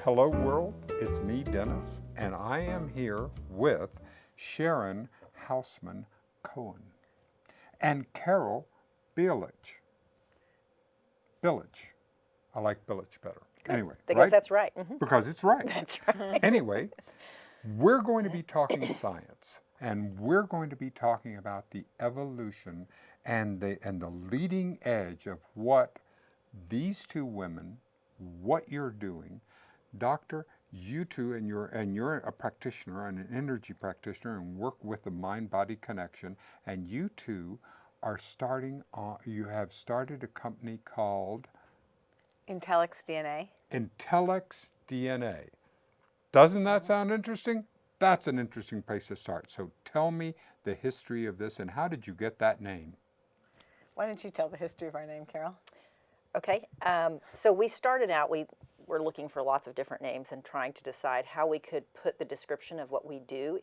Hello world, it's me, Dennis, and I am here with Sharon Hausman-Cohen and Carol Bilich. Bilich. I like Bilich better. Good. Anyway, because right? that's right. Mm-hmm. Because it's right. That's right. Anyway, we're going to be talking science, and we're going to be talking about the evolution and the leading edge of what these two women, what you're doing. Doctor, you two, and you're a practitioner and an energy practitioner and work with the mind-body connection, and you two are you have started a company called Intellax DNA. Intellax DNA. Doesn't that sound interesting? That's an interesting place to start. So tell me the history of this and how did you get that name? Why don't you tell the history of our name, Carol? Okay. So we started out, we were looking for lots of different names and trying to decide how we could put the description of what we do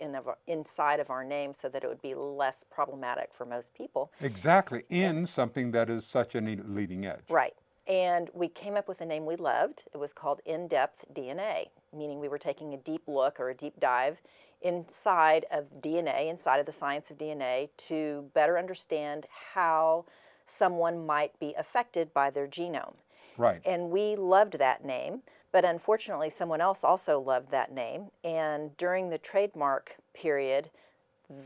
inside of our name so that it would be less problematic for most people. Exactly, in something that is such a leading edge. Right. And we came up with a name we loved. It was called In-Depth DNA, meaning we were taking a deep look or a deep dive inside of DNA, inside of the science of DNA, to better understand how someone might be affected by their genome. Right. And we loved that name, but unfortunately someone else also loved that name. And during the trademark period,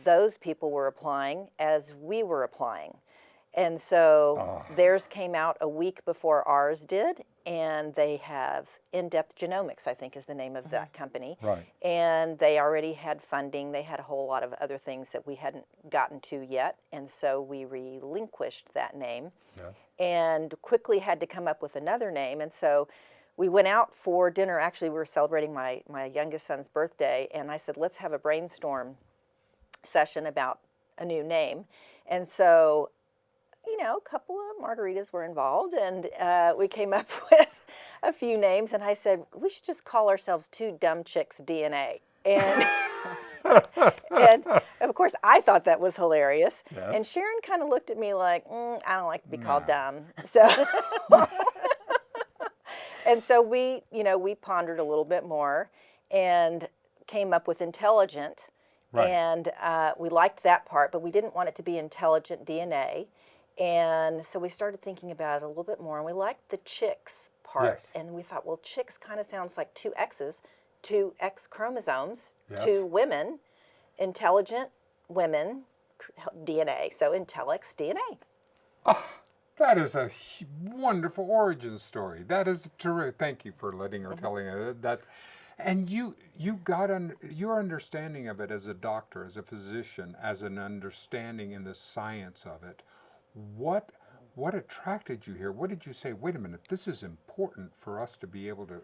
those people were applying as we were applying. And so theirs came out a week before ours did, and they have In-Depth Genomics, I think is the name of that company. Right. And they already had funding. They had a whole lot of other things that we hadn't gotten to yet, and so we relinquished that name. Yes. And quickly had to come up with another name. And so we went out for dinner. Actually, we were celebrating my youngest son's birthday, and I said, let's have a brainstorm session about a new name. And so, you know, a couple of margaritas were involved, and we came up with a few names, and I said, we should just call ourselves Two Dumb Chicks DNA. And and of course, I thought that was hilarious. Yes. And Sharon kind of looked at me like, I don't like to be called dumb. So, and so we pondered a little bit more and came up with intelligent. Right. And we liked that part, but we didn't want it to be intelligent DNA. And so we started thinking about it a little bit more, and we liked the chicks part. Yes. And we thought, well, chicks kind of sounds like two X's, two X chromosomes, Yes. two women, intelligent women DNA. So Intellax DNA. Oh, that is a wonderful origin story. That is terrific. Thank you for letting her telling her that. And you got your understanding of it as a doctor, as a physician, as an understanding in the science of it. What attracted you here? What did you say, wait a minute, this is important for us to be able to...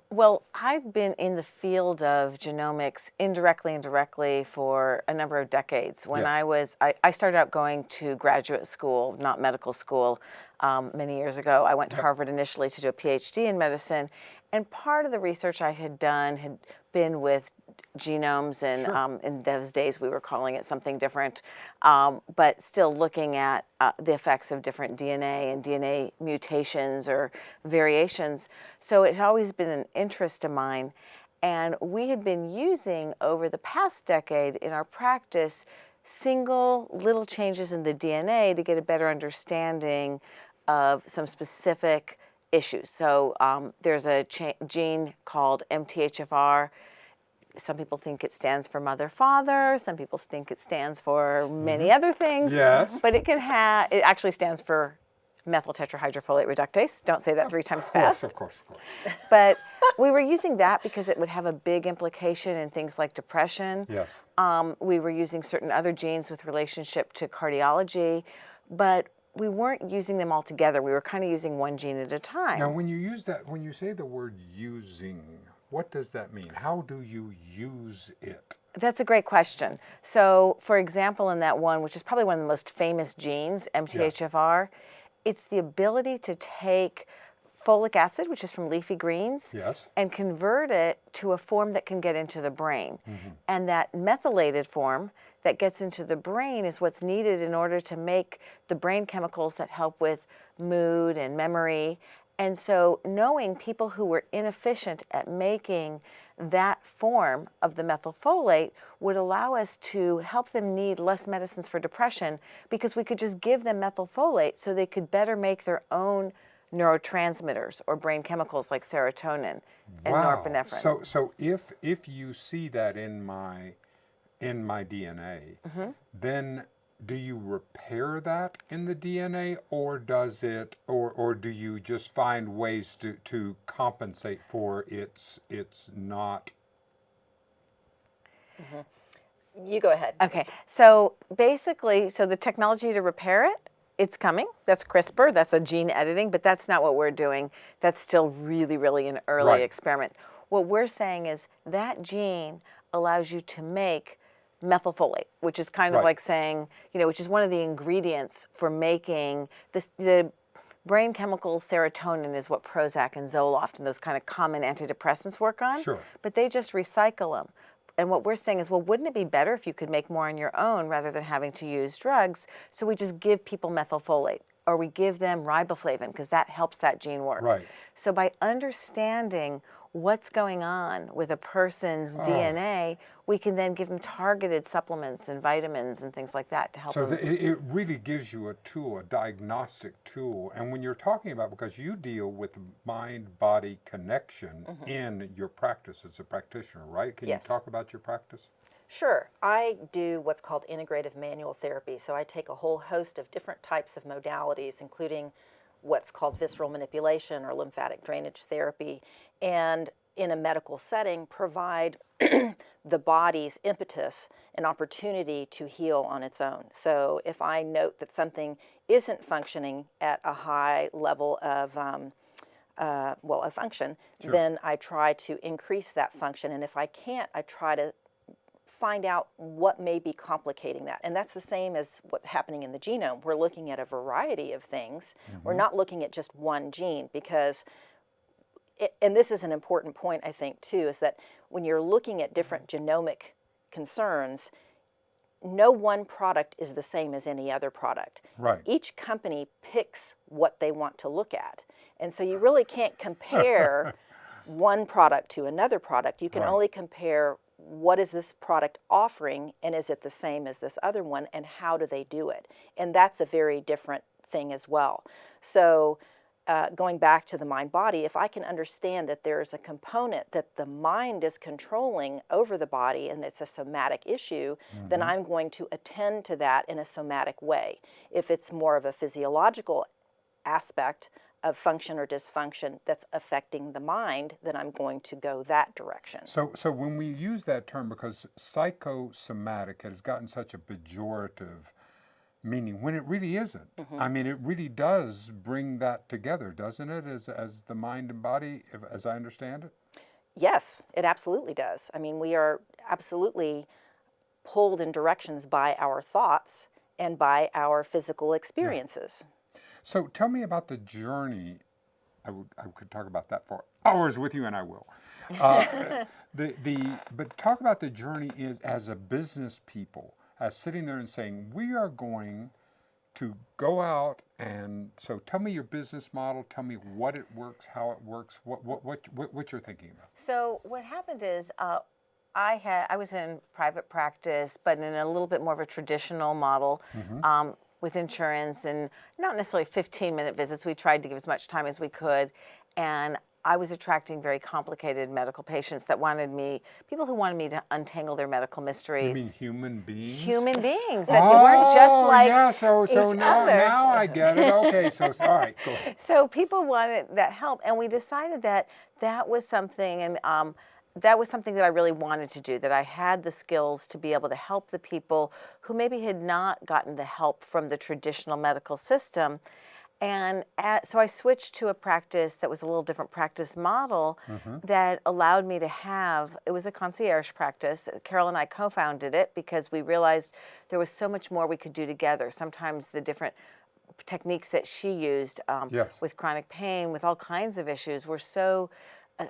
Well, I've been in the field of genomics indirectly and directly for a number of decades. When Yes. I started out going to graduate school, not medical school, many years ago. I went to Harvard initially to do a PhD in medicine, and part of the research I had done had been with genomes, and Sure. In those days we were calling it something different, but still looking at the effects of different DNA and DNA mutations or variations. So it had always been an interest of mine, and we had been using over the past decade in our practice single little changes in the DNA to get a better understanding of some specific issues. So there's a gene called Mthfr. Some people think it stands for mother-father. Some people think it stands for many other things. Yes. But it actually stands for methyl tetrahydrofolate reductase. Don't say that 3 times fast. Of course. But we were using that because it would have a big implication in things like depression. Yes. We were using certain other genes with relationship to cardiology, but we weren't using them all together. We were kind of using one gene at a time. Now, when you say the word using, what does that mean? How do you use it? That's a great question. So, for example, in that one, which is probably one of the most famous genes, MTHFR, it's the ability to take folic acid, which is from leafy greens, Yes. and convert it to a form that can get into the brain. And that methylated form that gets into the brain is what's needed in order to make the brain chemicals that help with mood and memory And so knowing people who were inefficient at making that form of the methylfolate would allow us to help them need less medicines for depression, because we could just give them methylfolate so they could better make their own neurotransmitters or brain chemicals like serotonin and norepinephrine. So if you see that in my DNA, then do you repair that in the DNA, or does it, or do you just find ways to compensate for its not? You go ahead. Okay, so basically, so the technology to repair it, it's coming. That's CRISPR, that's a gene editing, but that's not what we're doing. That's still really, really an early experiment. What we're saying is that gene allows you to make methylfolate, which is kind of like saying, which is one of the ingredients for making the brain chemicals. Serotonin is what Prozac and Zoloft and those kind of common antidepressants work on. Sure. But they just recycle them. And what we're saying is, well, wouldn't it be better if you could make more on your own rather than having to use drugs? So we just give people methylfolate, or we give them riboflavin, because that helps that gene work. Right. So by understanding what's going on with a person's DNA, we can then give them targeted supplements and vitamins and things like that to help them. So it really gives you a tool, a diagnostic tool. And when you're talking about, because you deal with mind-body connection in your practice as a practitioner, right? Can you talk about your practice? Sure. I do what's called integrative manual therapy. So I take a whole host of different types of modalities, including what's called visceral manipulation or lymphatic drainage therapy, and in a medical setting provide the body's impetus an opportunity to heal on its own. So if I note that something isn't functioning at a high level of of function, then I try to increase that function. And if I can't, I try to find out what may be complicating that. And that's the same as what's happening in the genome. We're looking at a variety of things. We're not looking at just one gene, because and this is an important point, I think, too, is that when you're looking at different genomic concerns, no one product is the same as any other product. Right. Each company picks what they want to look at. And so you really can't compare one product to another product. You can only compare what is this product offering, and is it the same as this other one, and how do they do it? And that's a very different thing as well. So going back to the mind-body, if I can understand that there's a component that the mind is controlling over the body and it's a somatic issue, then I'm going to attend to that in a somatic way. If it's more of a physiological aspect of function or dysfunction that's affecting the mind, then I'm going to go that direction. So when we use that term, because psychosomatic has gotten such a pejorative meaning when it really isn't. I mean, it really does bring that together, doesn't it, as the mind and body, as I understand it? Yes, it absolutely does. I mean, we are absolutely pulled in directions by our thoughts and by our physical experiences. So tell me about the journey. I could talk about that for hours with you, and I will. But talk about the journey is as a business people, as sitting there and saying, we are going to go out, and so tell me your business model, tell me what it works, how it works, what you're thinking about. So what happened is I was in private practice, but in a little bit more of a traditional model with insurance, and not necessarily 15-minute visits. We tried to give as much time as we could, and I was attracting very complicated medical patients that wanted me, people who wanted me to untangle their medical mysteries. You mean human beings? Human beings that weren't just like each now, other. Now I get it. Okay, so all right, go ahead. So people wanted that help, and we decided that that was something, and that was something that I really wanted to do, that I had the skills to be able to help the people who maybe had not gotten the help from the traditional medical system. And so I switched to a practice that was a little different practice model that allowed me to have, it was a concierge practice. Carol and I co-founded it because we realized there was so much more we could do together. Sometimes the different techniques that she used with chronic pain, with all kinds of issues, were so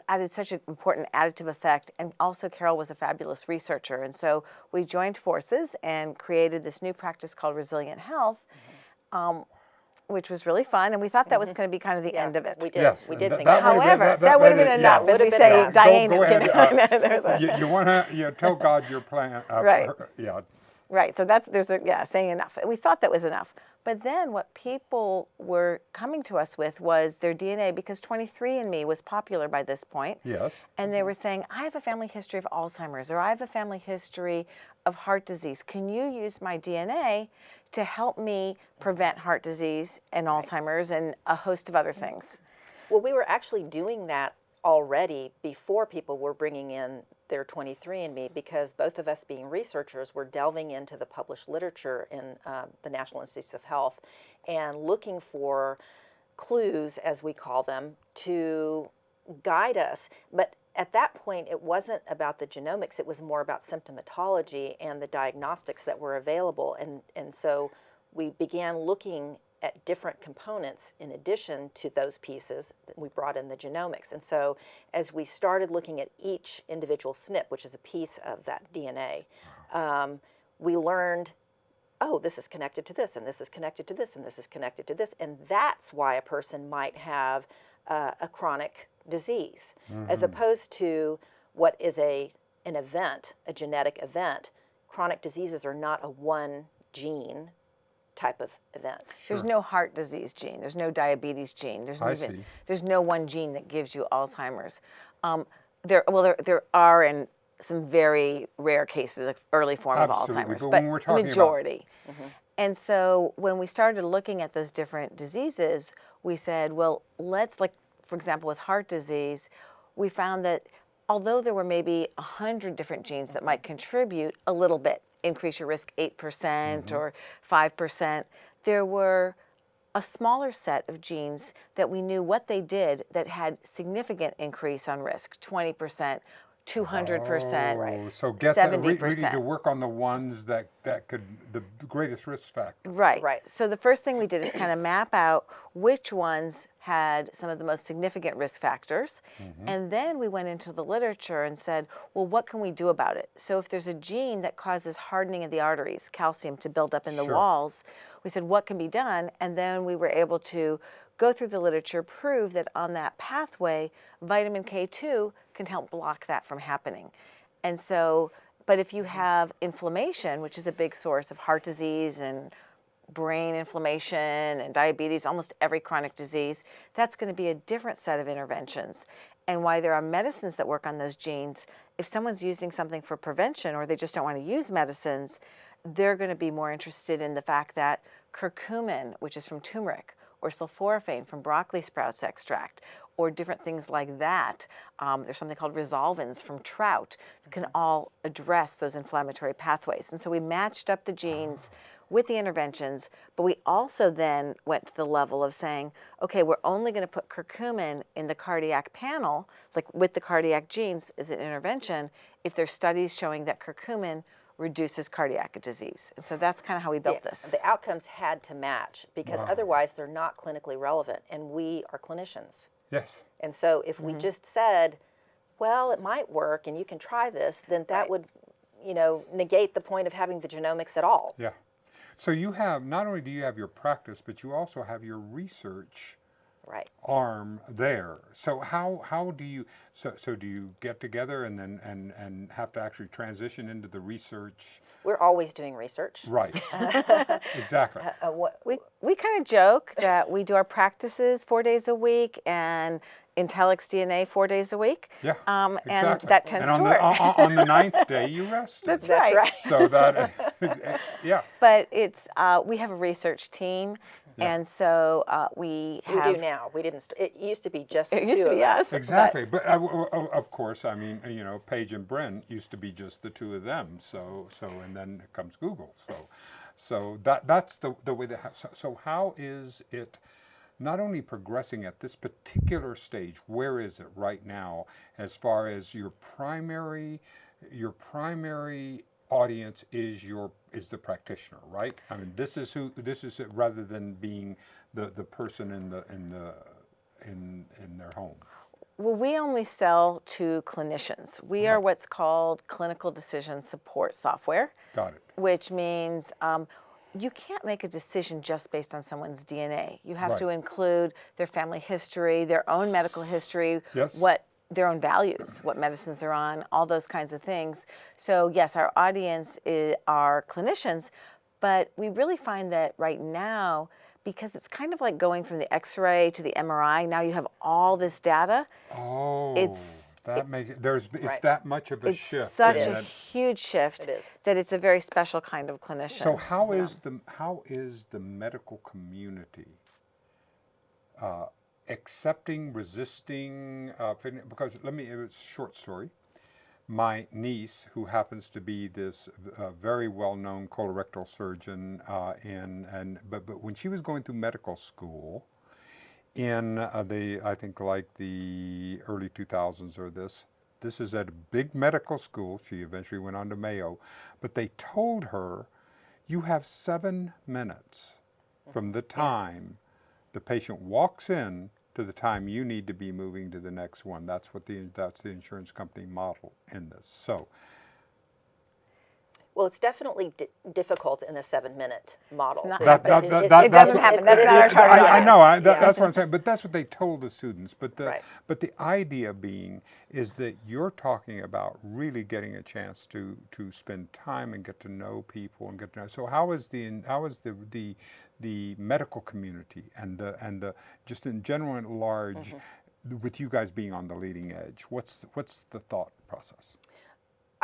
added such an important additive effect. And also Carol was a fabulous researcher. And so we joined forces and created this new practice called Resilient Health. which was really fun, and we thought that was going to be kind of the end of it. We did. Yes, We did and think that that. would have However, that would have been enough, as Would we have been say, enough. Diana. Go ahead. There's a- You want to tell God your plan. Right. Yeah. Right, so saying enough. We thought that was enough. But then what people were coming to us with was their DNA, because 23andMe was popular by this point. Yes. And they were saying, I have a family history of Alzheimer's, or I have a family history of heart disease. Can you use my DNA to help me prevent heart disease and Alzheimer's and a host of other things? Well, we were actually doing that already before people were bringing in their 23andMe, because both of us being researchers were delving into the published literature in the National Institutes of Health and looking for clues, as we call them, to guide us. But at that point, it wasn't about the genomics, it was more about symptomatology and the diagnostics that were available. And so we began looking at different components in addition to those pieces. We brought in the genomics. And so as we started looking at each individual SNP, which is a piece of that DNA, we learned, oh, this is connected to this, and this is connected to this, and this is connected to this. And that's why a person might have a chronic disease, as opposed to what is an event, a genetic event. Chronic diseases are not a one gene type of event. There's no heart disease gene. There's no diabetes gene. There's no one gene that gives you Alzheimer's. There are in some very rare cases, like early form Absolutely. of Alzheimer's, But but when we're the talking majority. And so when we started looking at those different diseases, we said, well, let's, like, for example, with heart disease, we found that although there were maybe 100 different genes that might contribute a little bit, increase your risk 8% or 5%, there were a smaller set of genes that we knew what they did that had significant increase on risk, 20%, 200%, Oh, so 70%. we need to work on the ones that could, the greatest risk factor. Right. Right. So the first thing we did is kind of map out which ones had some of the most significant risk factors. And then we went into the literature and said, well, what can we do about it? So if there's a gene that causes hardening of the arteries, calcium to build up in the walls, we said, what can be done? And then we were able to go through the literature, prove that on that pathway, vitamin K2 can help block that from happening. And so, but if you have inflammation, which is a big source of heart disease and brain inflammation and diabetes, almost every chronic disease, that's going to be a different set of interventions. And why there are medicines that work on those genes, if someone's using something for prevention or they just don't want to use medicines, they're going to be more interested in the fact that curcumin, which is from turmeric, or sulforaphane from broccoli sprouts extract, or different things like that. There's something called resolvins from trout that can all address those inflammatory pathways. And so we matched up the genes with the interventions, but we also then went to the level of saying, okay, we're only going to put curcumin in the cardiac panel, like with the cardiac genes as an intervention, if there's studies showing that curcumin reduces cardiac disease. And so that's kind of how we built this. The outcomes had to match, because otherwise they're not clinically relevant, and we are clinicians. Yes. And so if we just said, well, it might work and you can try this, then that would, negate the point of having the genomics at all. Yeah. So you have, not only do you have your practice, but you also have your research arm there. So how do you, so do you get together and then and have to actually transition into the research? We're always doing research. Right. Exactly. We kind of joke that we do our practices 4 days a week and Intellex DNA 4 days a week. Yeah, And exactly. that tends and to work. on the ninth day, you rested. That's That's right. So that, yeah. But it's, we have a research team, and so we have... We do now. We didn't. It used to be just the It used two to of be us. us. Exactly, but of course, I mean, Paige and Bryn used to be just the two of them. So and then comes Google. So that's the way that. So how is it not only progressing at this particular stage? Where is it right now, as far as your primary audience is the practitioner, right? I mean, this is it, rather than being the person in their home. Well, we only sell to clinicians. We are what's called clinical decision support software. Got it. Which means you can't make a decision just based on someone's DNA. You have Right. to include their family history, their own medical history, Yes. what their own values, what medicines they're on, all those kinds of things. So yes, our audience are clinicians, but we really find that right now, because it's kind of like going from the X-ray to the MRI, now you have all this data. Oh, that makes it, it's Right. that much of a It's shift. such isn't a it? huge shift It is. that it's a very special kind of clinician. So how is the medical community accepting, resisting? Because it's a short story. My niece, who happens to be this very well-known colorectal surgeon, but when she was going through medical school in I think like the early 2000s or this is at a big medical school. She eventually went on to Mayo, but they told her, you have 7 minutes from the time the patient walks in to the time you need to be moving to the next one. That's the insurance company model in this. So, Well, it's definitely difficult in the 7-minute model. It's not- That- but that- it that- doesn't what- happen. That's not our target I audience. know. Yeah. That's what I'm saying. But that's what they told the students. But Right. the idea being is that you're talking about really getting a chance to spend time and get to know people and get to know. So how is the medical community and the just in general at large, with you guys being on the leading edge? What's the thought process?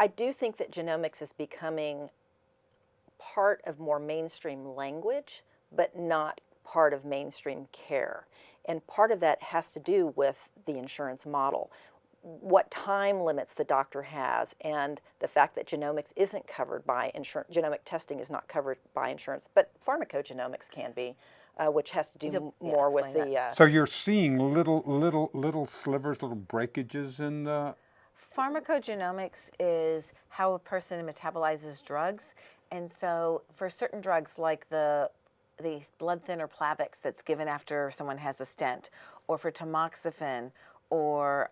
I do think that genomics is becoming part of more mainstream language, but not part of mainstream care. And part of that has to do with the insurance model. What time limits the doctor has, and the fact that genomics isn't covered by insurance, genomic testing is not covered by insurance, but pharmacogenomics can be, which has to do more with explain the. So you're seeing little slivers, little breakages in the. Pharmacogenomics is how a person metabolizes drugs. And so for certain drugs like the blood thinner Plavix that's given after someone has a stent, or for tamoxifen or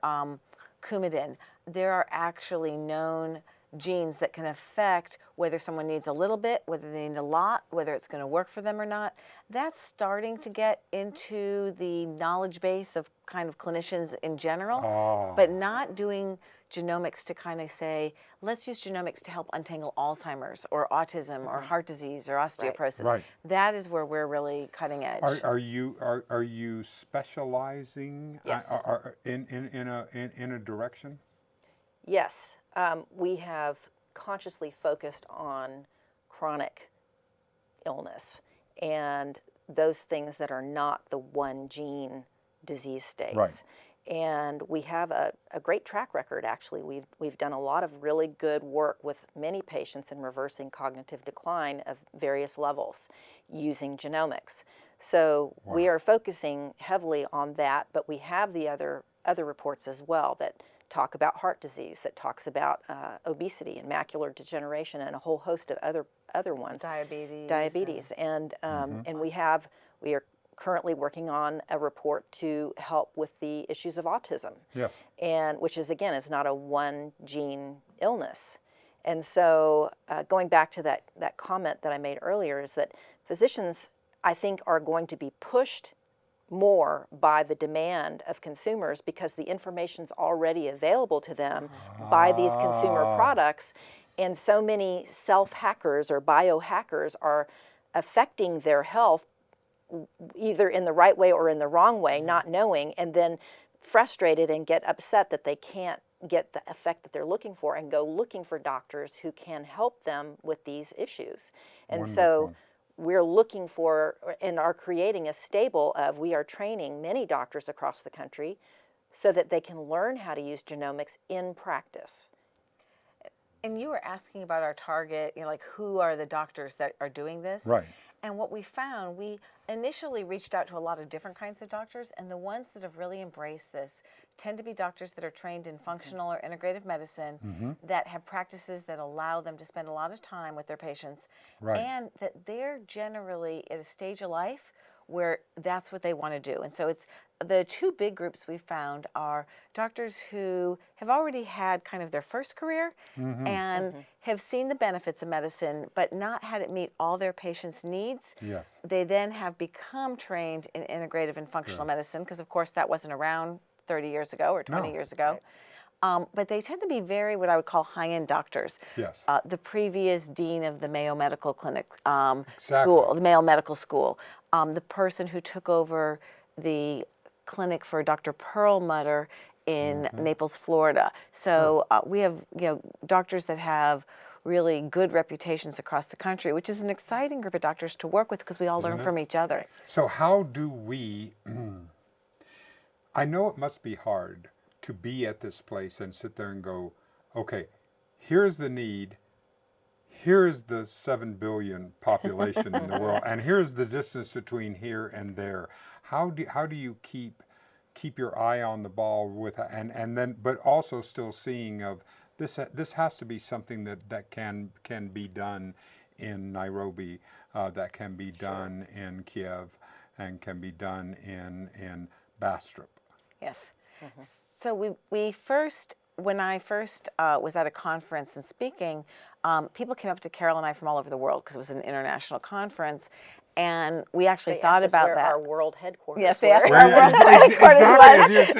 Coumadin, there are actually known genes that can affect whether someone needs a little bit, whether they need a lot, whether it's going to work for them or not. That's starting to get into the knowledge base of kind of clinicians in general, but not doing genomics to kind of say, let's use genomics to help untangle Alzheimer's or autism or heart disease or osteoporosis. Right. That is where we're really cutting edge. Are you specializing Yes. in a direction? Yes, we have consciously focused on chronic illness and those things that are not the one gene disease states. Right. And we have a great track record, actually. We've done a lot of really good work with many patients in reversing cognitive decline of various levels using genomics. So we are focusing heavily on that, but we have the other reports as well that talk about heart disease, that talks about obesity and macular degeneration and a whole host of other ones. Diabetes. And we are currently working on a report to help with the issues of autism. Yes. And which is, again, is not a one gene illness. And so going back to that comment that I made earlier is that physicians, I think, are going to be pushed more by the demand of consumers because the information's already available to them by these consumer products. And so many self-hackers or biohackers are affecting their health either in the right way or in the wrong way, not knowing, and then frustrated and get upset that they can't get the effect that they're looking for and go looking for doctors who can help them with these issues. And so we're looking for and are creating a stable of, we are training many doctors across the country so that they can learn how to use genomics in practice. And you were asking about our target, like who are the doctors that are doing this? Right. And what we found, we initially reached out to a lot of different kinds of doctors, and the ones that have really embraced this tend to be doctors that are trained in functional or integrative medicine, that have practices that allow them to spend a lot of time with their patients, and that they're generally at a stage of life where that's what they want to do. And so it's the two big groups we found are doctors who have already had kind of their first career and have seen the benefits of medicine, but not had it meet all their patients' needs. Yes. They then have become trained in integrative and functional medicine, because of course that wasn't around 30 years ago or 20 years ago. But they tend to be very what I would call high-end doctors. Yes. The previous dean of the Mayo Medical Clinic school, the Mayo Medical School, the person who took over the clinic for Dr. Perlmutter in Naples, Florida. So we have doctors that have really good reputations across the country, which is an exciting group of doctors to work with because we all learn from each other. So how do we, I know it must be hard to be at this place and sit there and go, okay, here's the need, here's the 7 billion population in the world, and here's the distance between here and there. How do you keep your eye on the ball with, and then, but also still seeing of this has to be something that can be done in Nairobi, that can be done in Kiev, and can be done in Bastrop. Yes. So we first, when I first was at a conference and speaking, people came up to Carol and I from all over the world because it was an international conference, and we actually thought about that. Our world headquarters. Yes, they asked where our world headquarters was.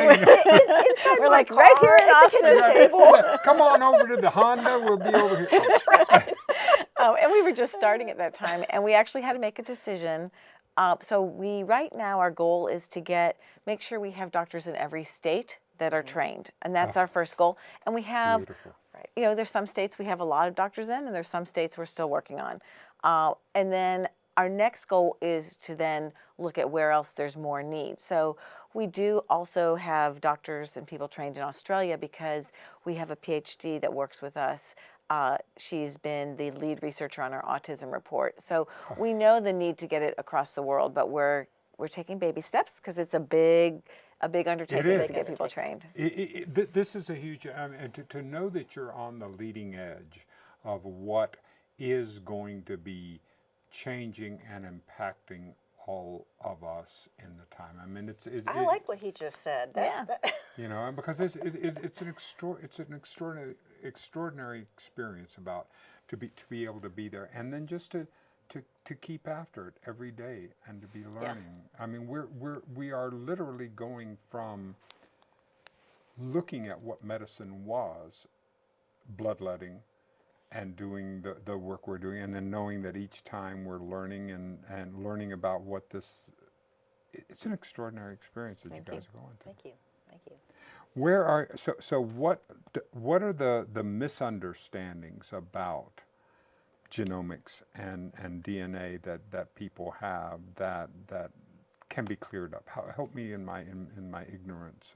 We're like right here in Austin. Table. Come on over to the Honda. We'll be over here. That's right. And we were just starting at that time, and we actually had to make a decision. So right now our goal is to make sure we have doctors in every state that are trained, and that's our first goal. And we have, there's some states we have a lot of doctors in, and there's some states we're still working on. And then our next goal is to then look at where else there's more need. So we do also have doctors and people trained in Australia because we have a PhD that works with us. She's been the lead researcher on our autism report. So we know the need to get it across the world, but we're taking baby steps because it's a big undertaking to get people trained. This is a huge, to know that you're on the leading edge of what is going to be changing and impacting all of us in the time. I mean, I like what he just said. And because it's an extraordinary experience to be able to be there, and then just to keep after it every day and to be learning. I mean, we are literally going from looking at what medicine was, bloodletting, and doing the work we're doing, and then knowing that each time we're learning and learning about what it's an extraordinary experience that you guys are going through. Thank you. What are the misunderstandings about genomics and DNA that people have that can be cleared up? Help me in my ignorance.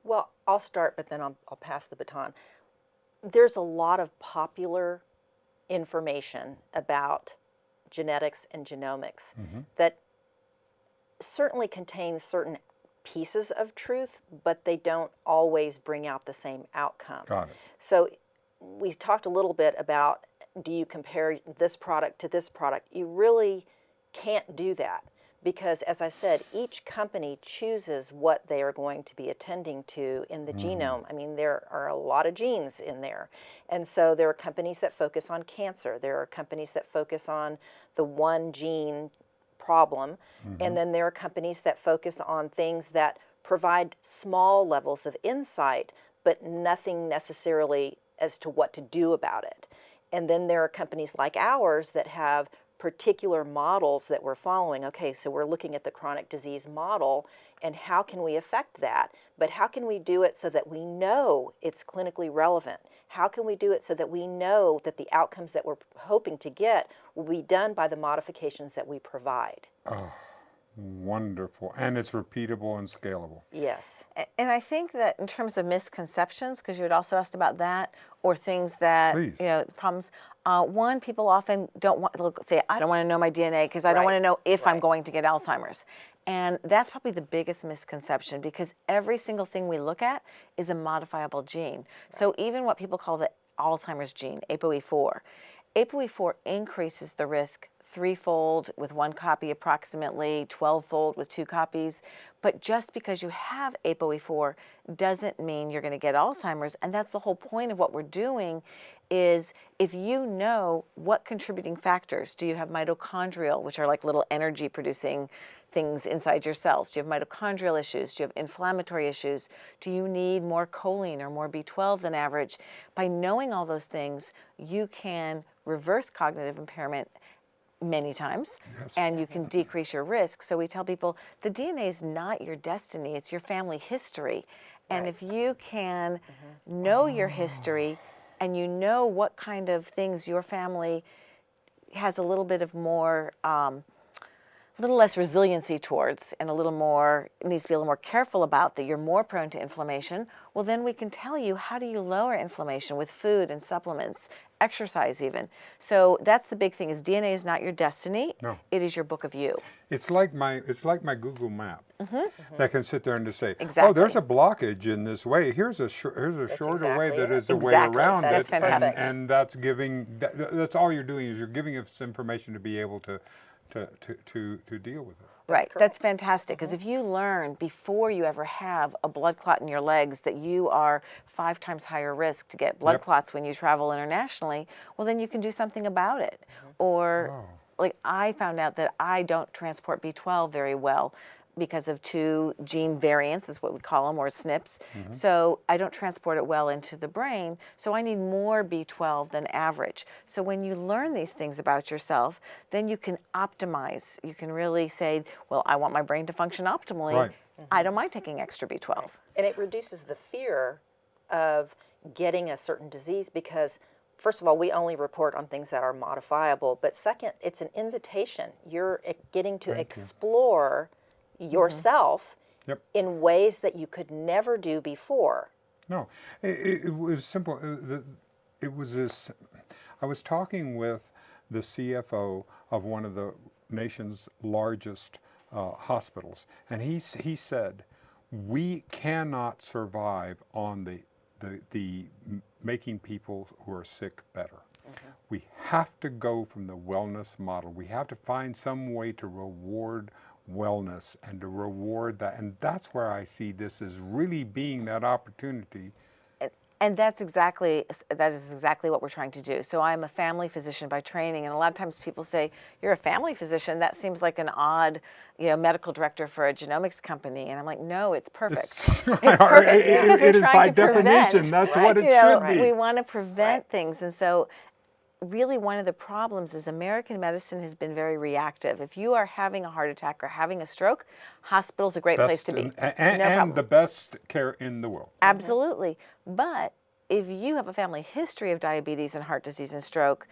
Well, I'll start, but then I'll pass the baton. There's a lot of popular information about genetics and genomics that certainly contains certain pieces of truth, but they don't always bring out the same outcome. Got it. So we talked a little bit about, do you compare this product to this product? You really can't do that because, as I said, each company chooses what they are going to be attending to in the genome. I mean, there are a lot of genes in there. And so there are companies that focus on cancer. There are companies that focus on the one gene problem. And then there are companies that focus on things that provide small levels of insight, but nothing necessarily as to what to do about it. And then there are companies like ours that have particular models that we're following. Okay, so we're looking at the chronic disease model, and how can we affect that? But how can we do it so that we know it's clinically relevant? How can we do it so that we know that the outcomes that we're hoping to get will be done by the modifications that we provide? Oh, wonderful. And it's repeatable and scalable. Yes. And I think that in terms of misconceptions, because you had also asked about that, or things that, problems, one, people often don't want to say, I don't want to know my DNA because I don't want to know if I'm going to get Alzheimer's. And that's probably the biggest misconception because every single thing we look at is a modifiable gene. So even what people call the Alzheimer's gene, ApoE4, ApoE4 increases the risk 3-fold with 1 copy approximately, 12-fold with 2 copies. But just because you have ApoE4 doesn't mean you're going to get Alzheimer's. And that's the whole point of what we're doing is if you know what contributing factors, do you have mitochondrial, which are like little energy producing things inside your cells? Do you have mitochondrial issues? Do you have inflammatory issues? Do you need more choline or more B12 than average? By knowing all those things, you can reverse cognitive impairment many times, and you can decrease your risk. So we tell people the DNA is not your destiny, it's your family history. And if you can know your history and you know what kind of things your family has a little bit of more, a little less resiliency towards and a little more, needs to be a little more careful about, that you're more prone to inflammation, well then we can tell you how do you lower inflammation with food and supplements, exercise even. So that's the big thing is DNA is not your destiny, it is your book of you. It's like my Google map that can sit there and just say, Exactly. oh, there's a blockage in this way. Here's a shorter way that is a way around That's it, fantastic. and that's giving. That's all you're doing is you're giving us information to be able to deal with it. Right, that's fantastic, because if you learn before you ever have a blood clot in your legs that you are 5 times higher risk to get blood clots when you travel internationally, well then you can do something about it. Or like I found out that I don't transport B12 very well because of 2 gene variants, is what we call them, or SNPs. So I don't transport it well into the brain, so I need more B12 than average. So when you learn these things about yourself, then you can optimize. You can really say, well, I want my brain to function optimally. Right. I don't mind taking extra B12. And it reduces the fear of getting a certain disease because, first of all, we only report on things that are modifiable. But second, it's an invitation. You're getting to explore yourself in ways that you could never do before. No, it was simple. It was this. I was talking with the CFO of one of the nation's largest hospitals, and he said, we cannot survive on the making people who are sick better. We have to go from the wellness model. We have to find some way to reward wellness and to reward that. And that's where I see this as really being that opportunity. And that is exactly what we're trying to do. So I'm a family physician by training, and a lot of times people say, you're a family physician? That seems like an odd, medical director for a genomics company. And I'm like, no, it's perfect. It's perfect because we're trying to prevent. Definition, that's what it should be. We want to prevent things. And so really one of the problems is American medicine has been very reactive. If you are having a heart attack or having a stroke, hospital's a great place to be. And the best care in the world. Absolutely. But if you have a family history of diabetes and heart disease and stroke,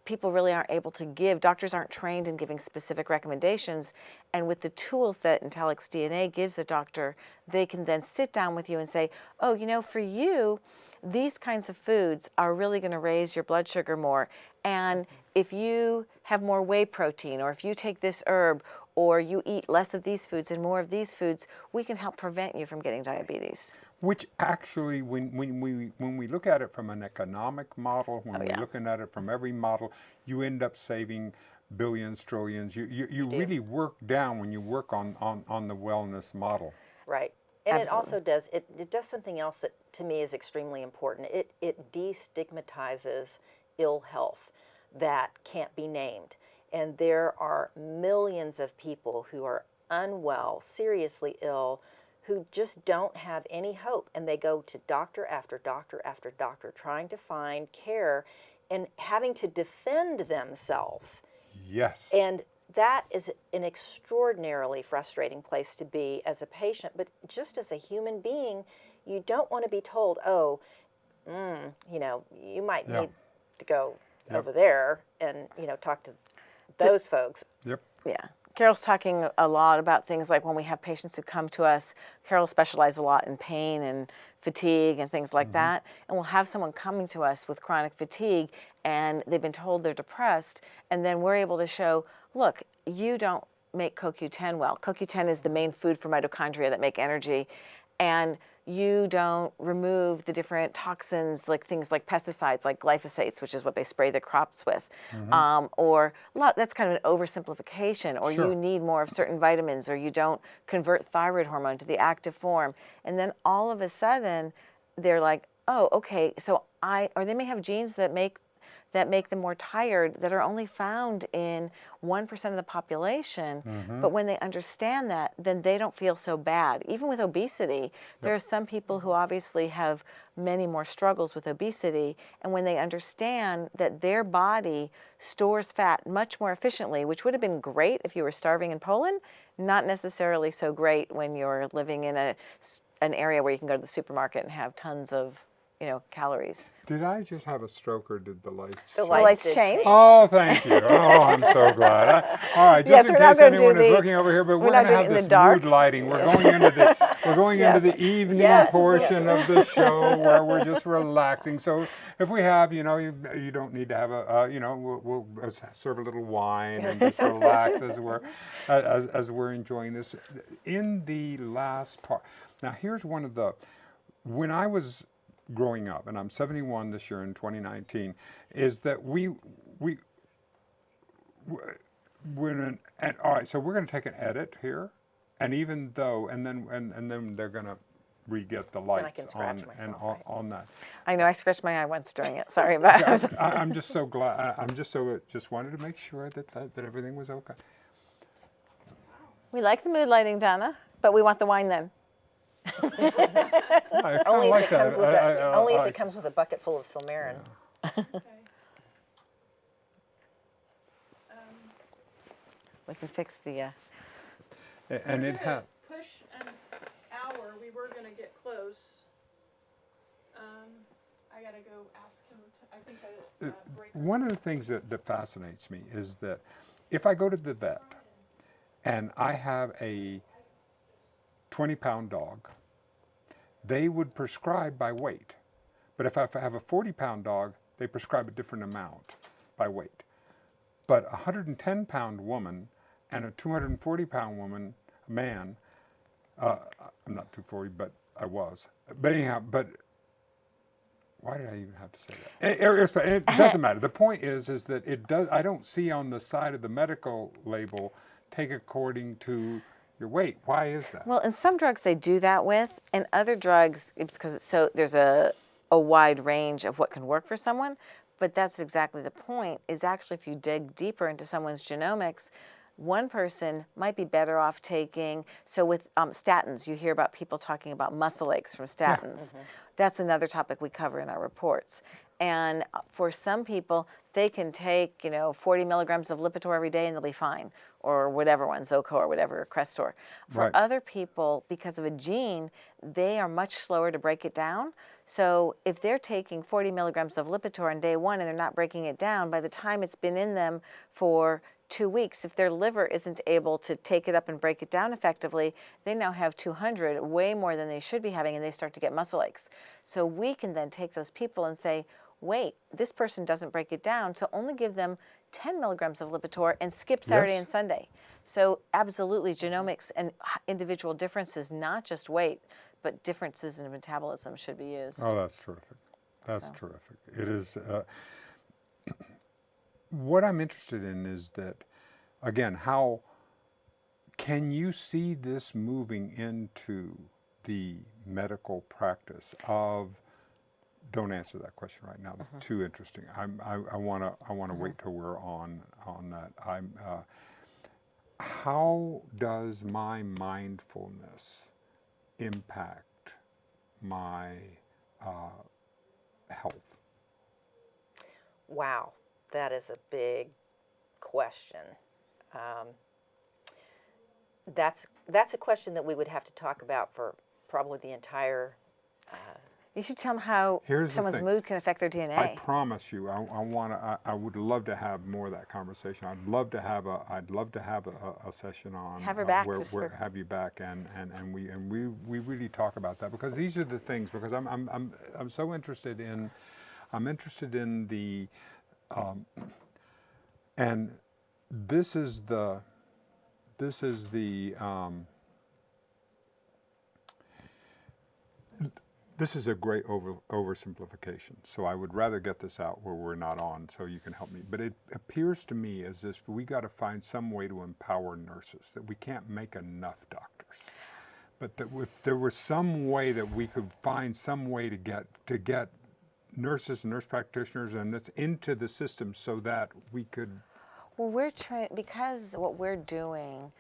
people really aren't able to give, doctors aren't trained in giving specific recommendations. And with the tools that Intelligence DNA gives a doctor, they can then sit down with you and say, oh, for you, these kinds of foods are really going to raise your blood sugar more. And if you have more whey protein, or if you take this herb, or you eat less of these foods and more of these foods, we can help prevent you from getting diabetes. Which actually, when we look at it from an economic model, when we're looking at it from every model, you end up saving billions, trillions. You really work down when you work on the wellness model. Right. And Absolutely. it also does, it does something else that to me is extremely important. It destigmatizes ill health that can't be named. And there are millions of people who are unwell, seriously ill, who just don't have any hope. And they go to doctor after doctor after doctor trying to find care and having to defend themselves. Yes. And that is an extraordinarily frustrating place to be as a patient, but just as a human being, you don't want to be told, oh, you might need to go over there and, talk to those folks. Yep. Yeah. Carol's talking a lot about things like when we have patients who come to us, Carol specializes a lot in pain and fatigue and things like that. And we'll have someone coming to us with chronic fatigue and they've been told they're depressed. And then we're able to show, look, you don't make CoQ10 well. CoQ10 is the main food for mitochondria that make energy. and you don't remove the different toxins, like things like pesticides, like glyphosates, which is what they spray the crops with, or that's kind of an oversimplification, or Sure. you need more of certain vitamins, or you don't convert thyroid hormone to the active form. And then all of a sudden, they're like, oh, okay, so or they may have genes that make them more tired that are only found in 1% of the population. But when they understand that, then they don't feel so bad. Even with obesity, there are some people who obviously have many more struggles with obesity. And when they understand that their body stores fat much more efficiently, which would have been great if you were starving in Poland, not necessarily so great when you're living in an area where you can go to the supermarket and have tons of calories. Did I just have a stroke, or did the lights The change? lights did change. Oh, thank you. Oh, I'm so glad. All right, just Yes, in we're not case gonna do anyone is the- looking over here, but we're we're not going to doing have it in this the dark. mood lighting. We're going into the evening Yes. portion of the show where we're just relaxing. So if we have, you don't need to have we'll serve a little wine and just relax as we're enjoying this. In the last part, now here's one of the, when I was growing up, and I'm 71 this year in 2019, is that all right, so we're going to take an edit here, and even though, and then they're going to re-get the lights can scratch on myself, right? on that. I know I scratched my eye once during it. Sorry about it. I'm just so glad. Just wanted to make sure that everything was okay. We like the mood lighting, Donna, but we want the wine then. I Only if like it comes that. with only if I- it comes with a bucket full of Silmarin. We can fix the. And it had. Push an hour. We were gonna get close. I gotta go ask him. I think I break. One of the things that fascinates me is that if I go to the vet and I have a 20-pound dog, they would prescribe by weight. But if I have a 40-pound dog, they prescribe a different amount by weight. But a 110-pound woman and a 240-pound man, I'm not 240, but I was. But anyhow, why did I even have to say that? It doesn't matter. The point is that it does. I don't see on the side of the medical label, take according to your weight. Why is that? Well, in some drugs they do that with, and other drugs it's because there's a wide range of what can work for someone. But that's exactly the point. Is actually if you dig deeper into someone's genomics, one person might be better off taking, so with statins, you hear about people talking about muscle aches from statins. That's another topic we cover in our reports. And for some people, they can take, 40 milligrams of Lipitor every day and they'll be fine, or whatever one, Zocor or whatever, Crestor. For Right. other people, because of a gene, they are much slower to break it down. So if they're taking 40 milligrams of Lipitor on day one and they're not breaking it down, by the time it's been in them for 2 weeks, if their liver isn't able to take it up and break it down effectively, they now have 200, way more than they should be having, and they start to get muscle aches. So we can then take those people and say, wait, this person doesn't break it down, so only give them 10 milligrams of Lipitor and skip Saturday Yes. and Sunday. So absolutely, genomics and individual differences, not just weight, but differences in metabolism should be used. Oh, that's terrific. That's terrific. It is. What I'm interested in is that, again, how can you see this moving into the medical practice of? Don't answer that question right now. It's too interesting. I want to wait till we're on that. How does my mindfulness impact my health? Wow, that is a big question. That's a question that we would have to talk about for probably the entire. You should tell them how Here's the someone's thing. mood can affect their DNA. I promise you, I would love to have more of that conversation. I'd love to have a session on Have her back, where just for- have you back and we really talk about that, because these are the things, because I'm so interested in the and this is the This is a great oversimplification, so I would rather get this out where we're not on, so you can help me. But it appears to me as if we got to find some way to empower nurses, that we can't make enough doctors. But that if there was some way that we could find some way to get nurses and nurse practitioners and this into the system so that we could. Well, we're trying, because what we're doing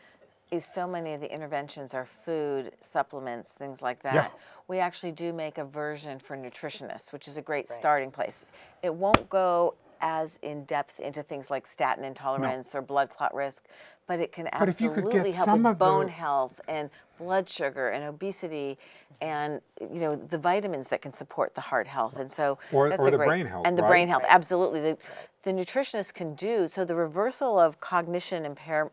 is so many of the interventions are food, supplements, things like that. Yeah. We actually do make a version for nutritionists, which is a great starting place. It won't go as in depth into things like statin intolerance or blood clot risk, but it can But if you could get absolutely help some with of bone the- health and blood sugar and obesity and the vitamins that can support the heart health. And so Or that's the a great, brain health, and the right? brain health, absolutely. The nutritionist can do so. The reversal of cognitive impairment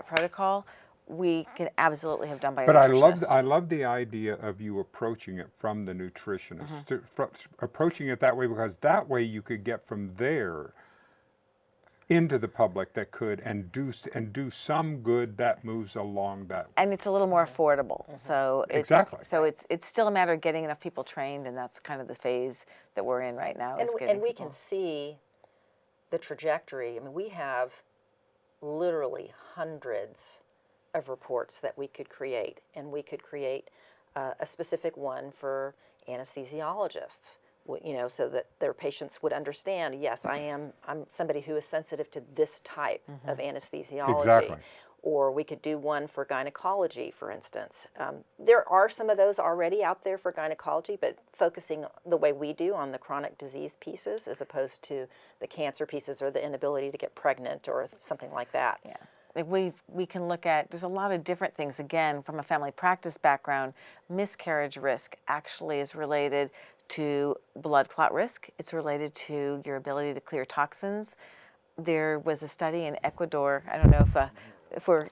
protocol, we can absolutely have done by a But nutritionist. I love the idea of you approaching it from the nutritionist, approaching it that way, because that way you could get from there into the public that could and do some good that moves along that way. And it's a little more affordable. So it's Exactly. so it's still a matter of getting enough people trained, and that's kind of the phase that we're in right now. Is getting And we people. can see the trajectory. I mean, we have literally hundreds of reports that we could create, and we could create a specific one for anesthesiologists, so that their patients would understand, yes, I'm somebody who is sensitive to this type of anesthesiology. Exactly. Or we could do one for gynecology, for instance. There are some of those already out there for gynecology, but focusing the way we do on the chronic disease pieces as opposed to the cancer pieces or the inability to get pregnant or something like that. Yeah. Like we can look at, there's a lot of different things. Again, from a family practice background, miscarriage risk actually is related to blood clot risk. It's related to your ability to clear toxins. There was a study in Ecuador. I don't know if we're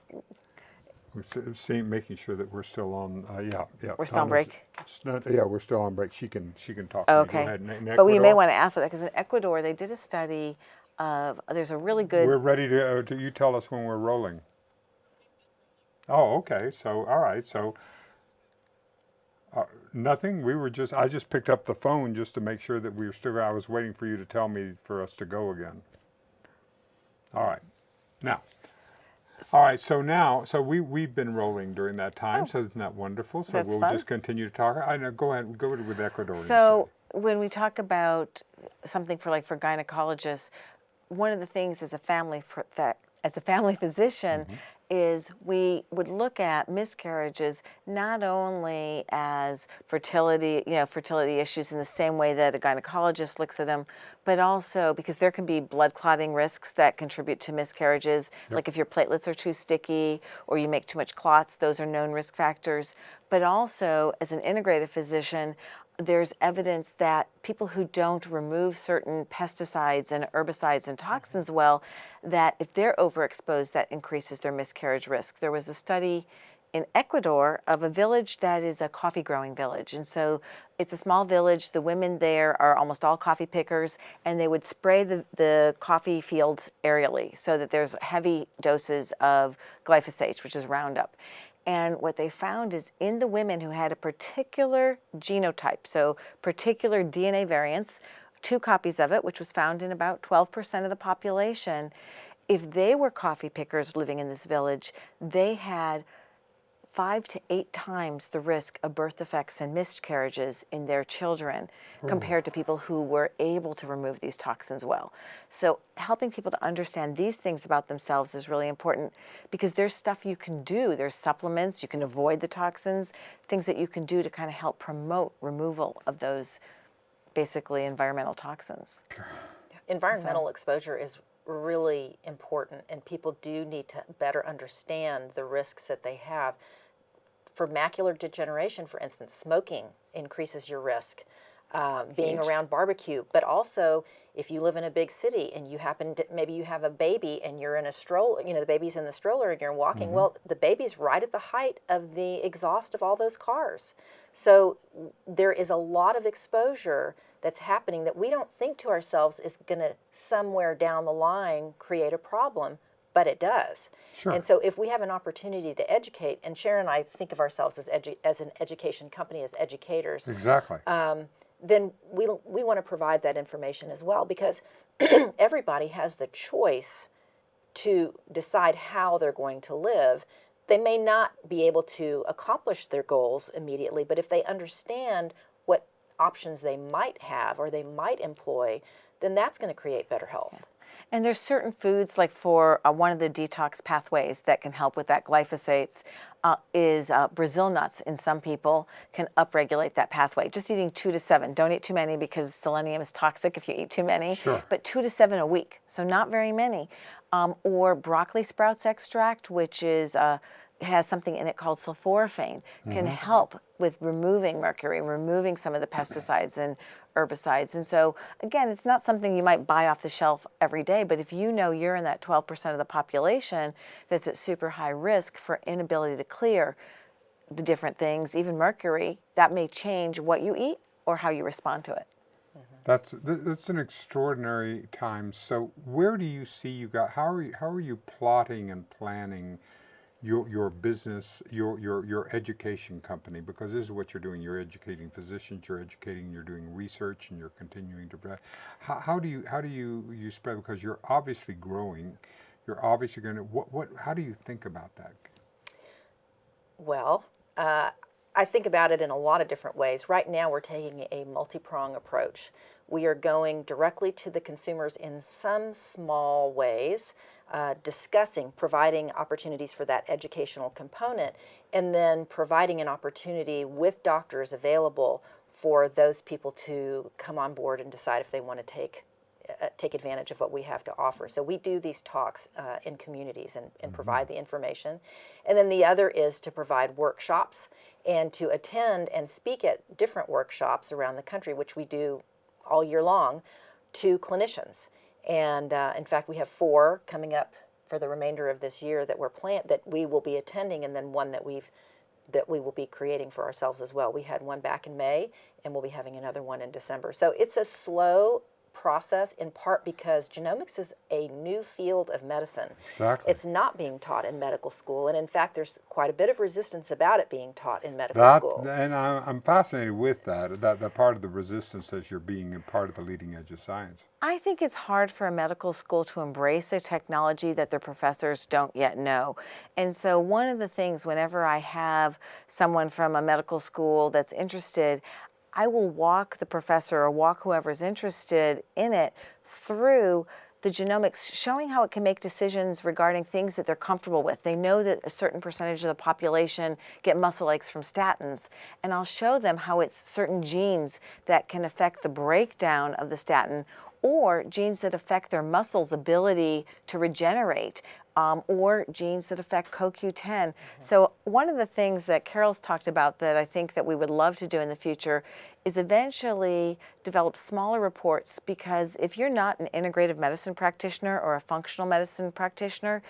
Making sure that we're still on. Yeah. We're still on break? Yeah, we're still on break. She can talk. Oh, to me. Go okay. ahead. In But we may Ecuador, want to ask about that, because in Ecuador they did a study of, there's a really good. We're ready to. You tell us when we're rolling. Oh, okay. So, all right. So, nothing. I just picked up the phone just to make sure that we were still. I was waiting for you to tell me for us to go again. All right. Now. All right. So we've been rolling during that time. So isn't that wonderful? So That's we'll fun. just continue to talk. I know. Go ahead. Go with Ecuador. So when we talk about something for gynecologists, one of the things as a family physician is we would look at miscarriages not only as fertility issues in the same way that a gynecologist looks at them, but also because there can be blood clotting risks that contribute to miscarriages. Like if your platelets are too sticky or you make too much clots, those are known risk factors. But also, as an integrative physician, there's evidence that people who don't remove certain pesticides and herbicides and toxins well, that if they're overexposed, that increases their miscarriage risk. There was a study in Ecuador of a village that is a coffee growing village. And so it's a small village. The women there are almost all coffee pickers, and they would spray the coffee fields aerially so that there's heavy doses of glyphosate, which is Roundup. And what they found is in the women who had a particular genotype, so particular DNA variants, 2 copies of it, which was found in about 12% of the population, if they were coffee pickers living in this village, they had 5 to 8 times the risk of birth defects and miscarriages in their children compared to people who were able to remove these toxins well. So helping people to understand these things about themselves is really important, because there's stuff you can do. There's supplements, you can avoid the toxins, things that you can do to kind of help promote removal of those basically environmental toxins. Environmental exposure is really important, and people do need to better understand the risks that they have. For macular degeneration, for instance, smoking increases your risk. Being around barbecue, but also if you live in a big city and you maybe you have a baby and you're in a stroller, the baby's in the stroller and you're walking, well, the baby's right at the height of the exhaust of all those cars. So there is a lot of exposure that's happening that we don't think to ourselves is going to somewhere down the line create a problem, but it does. Sure. And so if we have an opportunity to educate, and Sharon and I think of ourselves as an education company, as educators, Exactly. then we want to provide that information as well, because everybody has the choice to decide how they're going to live. They may not be able to accomplish their goals immediately, but if they understand what options they might have or they might employ, then that's going to create better health. Yeah. And there's certain foods, like for one of the detox pathways that can help with that, glyphosates, is Brazil nuts in some people can upregulate that pathway. Just eating 2 to 7. Don't eat too many because selenium is toxic if you eat too many. Sure. But 2 to 7 a week, so not very many. Or broccoli sprouts extract, which is has something in it called sulforaphane, can help with removing mercury, removing some of the pesticides and herbicides. And so, again, it's not something you might buy off the shelf every day, but if you know you're in that 12% of the population that's at super high risk for inability to clear the different things, even mercury, that may change what you eat or how you respond to it. That's an extraordinary time. So where do you see you got? How are you plotting and planning your business, your education company? Because this is what you're doing. You're educating physicians. You're doing research, and you're continuing to. How do you spread? Because you're obviously growing. You're obviously going to. How do you think about that? Well, I think about it in a lot of different ways. Right now, we're taking a multi-prong approach. We are going directly to the consumers in some small ways, providing opportunities for that educational component, and then providing an opportunity with doctors available for those people to come on board and decide if they want to take advantage of what we have to offer. So we do these talks in communities and provide the information. And then the other is to provide workshops and to attend and speak at different workshops around the country, which we do all year long, to clinicians. And in fact, we have 4 coming up for the remainder of this year that we will be attending, and then one that we will be creating for ourselves as well. We had one back in May, and we'll be having another one in December. So it's a slow process, in part because genomics is a new field of medicine. Exactly. It's not being taught in medical school, and in fact, there's quite a bit of resistance about it being taught in medical school. And I'm fascinated with that part of the resistance as you're being a part of the leading edge of science. I think it's hard for a medical school to embrace a technology that their professors don't yet know. And so one of the things, whenever I have someone from a medical school that's interested, I will walk the professor or walk whoever's interested in it through the genomics, showing how it can make decisions regarding things that they're comfortable with. They know that a certain percentage of the population get muscle aches from statins, and I'll show them how it's certain genes that can affect the breakdown of the statin, or genes that affect their muscles' ability to regenerate, or genes that affect CoQ10. So one of the things that Carol's talked about that I think that we would love to do in the future is eventually develop smaller reports, because if you're not an integrative medicine practitioner or a functional medicine practitioner,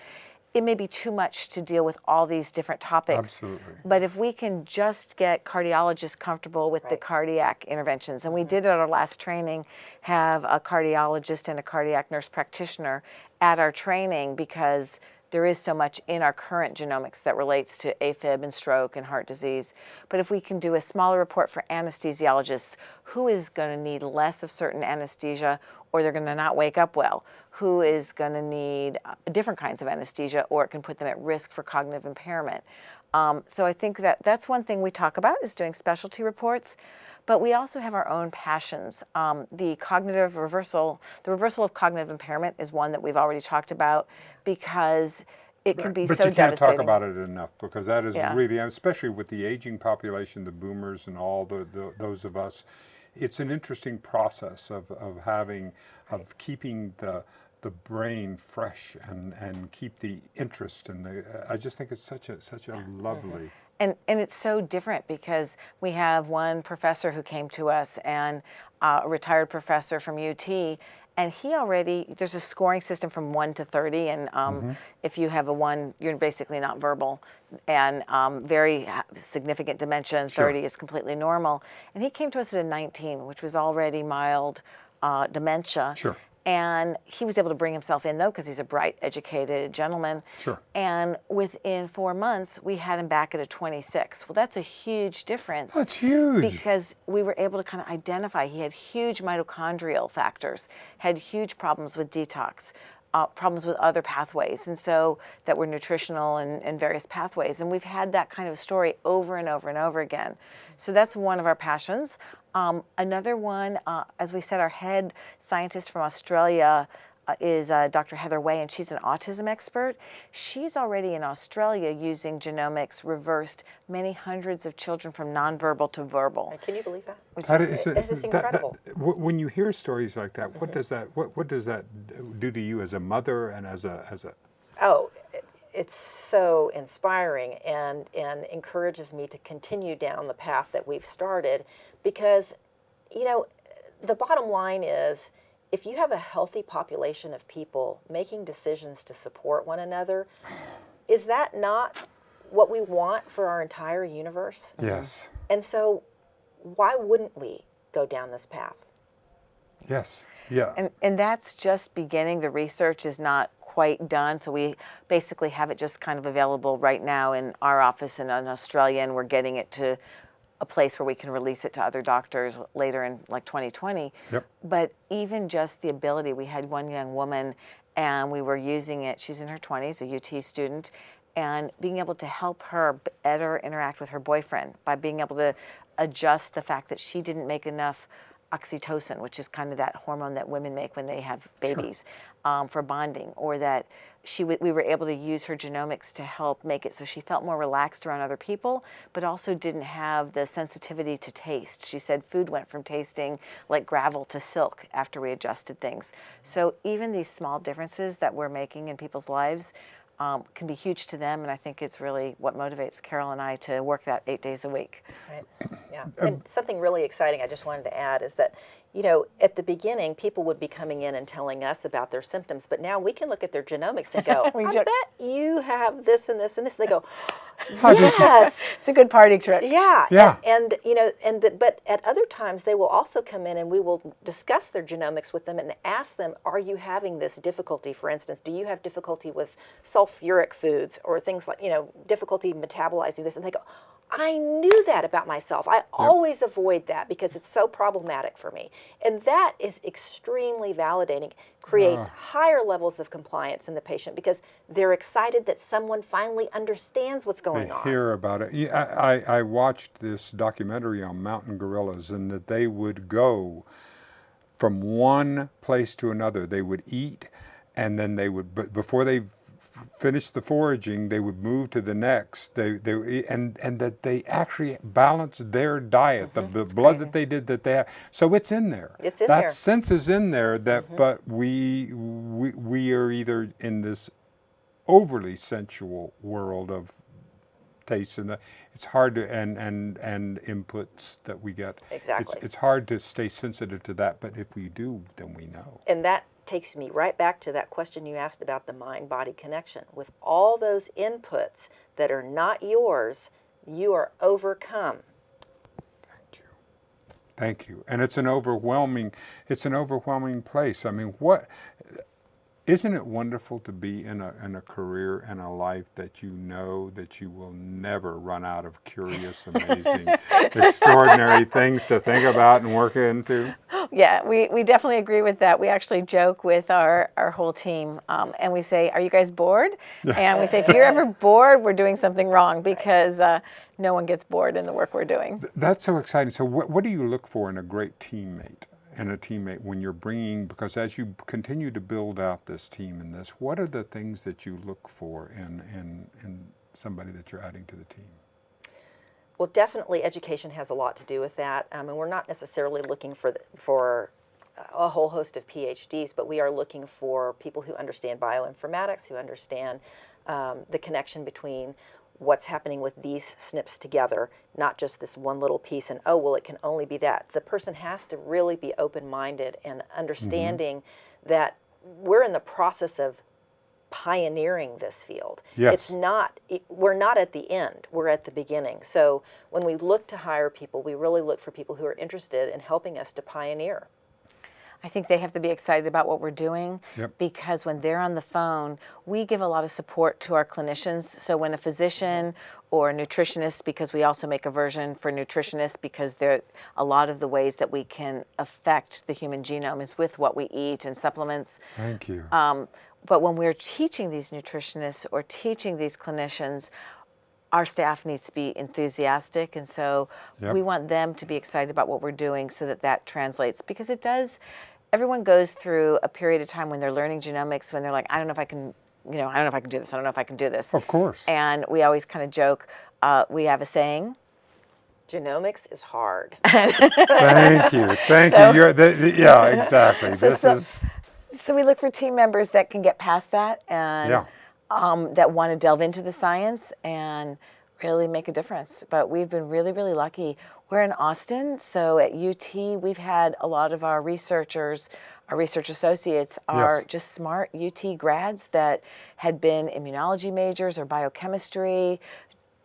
it may be too much to deal with all these different topics. Absolutely. But if we can just get cardiologists comfortable with the cardiac interventions, and we did at our last training have a cardiologist and a cardiac nurse practitioner at our training, because there is so much in our current genomics that relates to AFib and stroke and heart disease. But if we can do a smaller report for anesthesiologists, who is going to need less of certain anesthesia or they're going to not wake up well, who is going to need different kinds of anesthesia, or it can put them at risk for cognitive impairment. So I think that that's one thing we talk about, is doing specialty reports. But we also have our own passions. The reversal of cognitive impairment is one that we've already talked about, because it can be so devastating. But you can't talk about it enough, because that is Yeah. really, especially with the aging population, the boomers and all those of us, it's an interesting process of keeping the brain fresh and keep the interest. And I just think it's such a lovely. And it's so different, because we have one professor who came to us, and a retired professor from UT, and there's a scoring system from 1 to 30, and if you have a 1, you're basically not verbal, and very significant dementia, and 30 is completely normal. And he came to us at a 19, which was already mild dementia. Sure. And he was able to bring himself in, though, because he's a bright, educated gentleman. Sure. And within 4 months, we had him back at a 26. Well, that's a huge difference. That's huge. Because we were able to kind of identify he had huge mitochondrial factors, had huge problems with detox, problems with other pathways, and so that were nutritional and various pathways. And we've had that kind of story over and over and over again. So that's one of our passions. Another one, as we said, our head scientist from Australia is Dr. Heather Way, and she's an autism expert. She's already in Australia using genomics reversed many hundreds of children from nonverbal to verbal. Can you believe that? Which This is incredible. When you hear stories like that, what does that do to you as a mother and as a? Oh, it's so inspiring and encourages me to continue down the path that we've started, because, you know, the bottom line is, if you have a healthy population of people making decisions to support one another, is that not what we want for our entire universe? Yes. And so why wouldn't we go down this path? Yes. Yeah. And that's just beginning. The research is not quite done, so we basically have it just kind of available right now in our office in Australia, and we're getting it to a place where we can release it to other doctors later in like 2020. Yep. But even just the ability, we had one young woman and we were using it, she's in her 20s, a UT student, and being able to help her better interact with her boyfriend by being able to adjust the fact that she didn't make enough oxytocin, which is kind of that hormone that women make when they have babies, for bonding, or that we were able to use her genomics to help make it so she felt more relaxed around other people, but also didn't have the sensitivity to taste. She said food went from tasting like gravel to silk after we adjusted things. So even these small differences that we're making in people's lives can be huge to them, and I think it's really what motivates Carol and I to work that 8 days a week. Right. Yeah. And something really exciting I just wanted to add is that, you know, at the beginning, people would be coming in and telling us about their symptoms, but now we can look at their genomics and go, I bet you have this and this and this. And they go, yes. It's a good party trick. Yeah. Yeah. And you know, but at other times they will also come in and we will discuss their genomics with them and ask them, are you having this difficulty? For instance, do you have difficulty with sulfuric foods or things like, you know, difficulty metabolizing this? And they go, I knew that about myself. I always avoid that because it's so problematic for me. And that is extremely validating, creates higher levels of compliance in the patient because they're excited that someone finally understands what's going on. They hear about it. Yeah, I watched this documentary on mountain gorillas, and that they would go from one place to another. They would eat, and then they would, but before they finished the foraging, they would move to the next. And that they actually balanced their diet, the blood that they did that they have. So it's in there. It's in there. That sense is in there. That, but we are either in this overly sensual world of taste, and it's hard to and inputs that we get. Exactly. It's hard to stay sensitive to that. But if we do, then we know. And that takes me right back to that question you asked about the mind-body connection. With all those inputs that are not yours, you are overcome. Thank you. Thank you. And it's an overwhelming place. I mean, isn't it wonderful to be in a career and a life that you know that you will never run out of curious, amazing, extraordinary things to think about and work into? Yeah, we definitely agree with that. We actually joke with our whole team, and we say, are you guys bored? And we say, if you're ever bored, we're doing something wrong, because no one gets bored in the work we're doing. That's so exciting. So what do you look for in a great teammate? When you're bringing, because as you continue to build out this team and this, what are the things that you look for in somebody that you're adding to the team? Well, definitely education has a lot to do with that. And we're not necessarily looking for a whole host of PhDs, but we are looking for people who understand bioinformatics, who understand the connection between what's happening with these SNPs together, not just this one little piece and, oh, well, it can only be that. The person has to really be open-minded and understanding that we're in the process of pioneering this field. Yes. We're not at the end, we're at the beginning. So when we look to hire people, we really look for people who are interested in helping us to pioneer. I think they have to be excited about what we're doing Yep. because when they're on the phone, we give a lot of support to our clinicians. So when a physician or a nutritionist, because we also make a version for nutritionists because there a lot of the ways that we can affect the human genome is with what we eat and supplements. Thank you. But when we're teaching these nutritionists or teaching these clinicians, our staff needs to be enthusiastic, and so Yep. we want them to be excited about what we're doing so that that translates, because it does. Everyone goes through a period of time when they're learning genomics when they're like, I don't know if I can, I don't know if I can do this. I don't know if I can do this. Of course. And we always kind of joke. We have a saying. Genomics is hard. Thank you. Thank you. Yeah, exactly. So we look for team members that can get past that and Yeah. that want to delve into the science and really make a difference. But we've been really, really lucky. We're in Austin, so at UT, we've had a lot of our researchers, our research associates are Yes. just smart UT grads that had been immunology majors or biochemistry,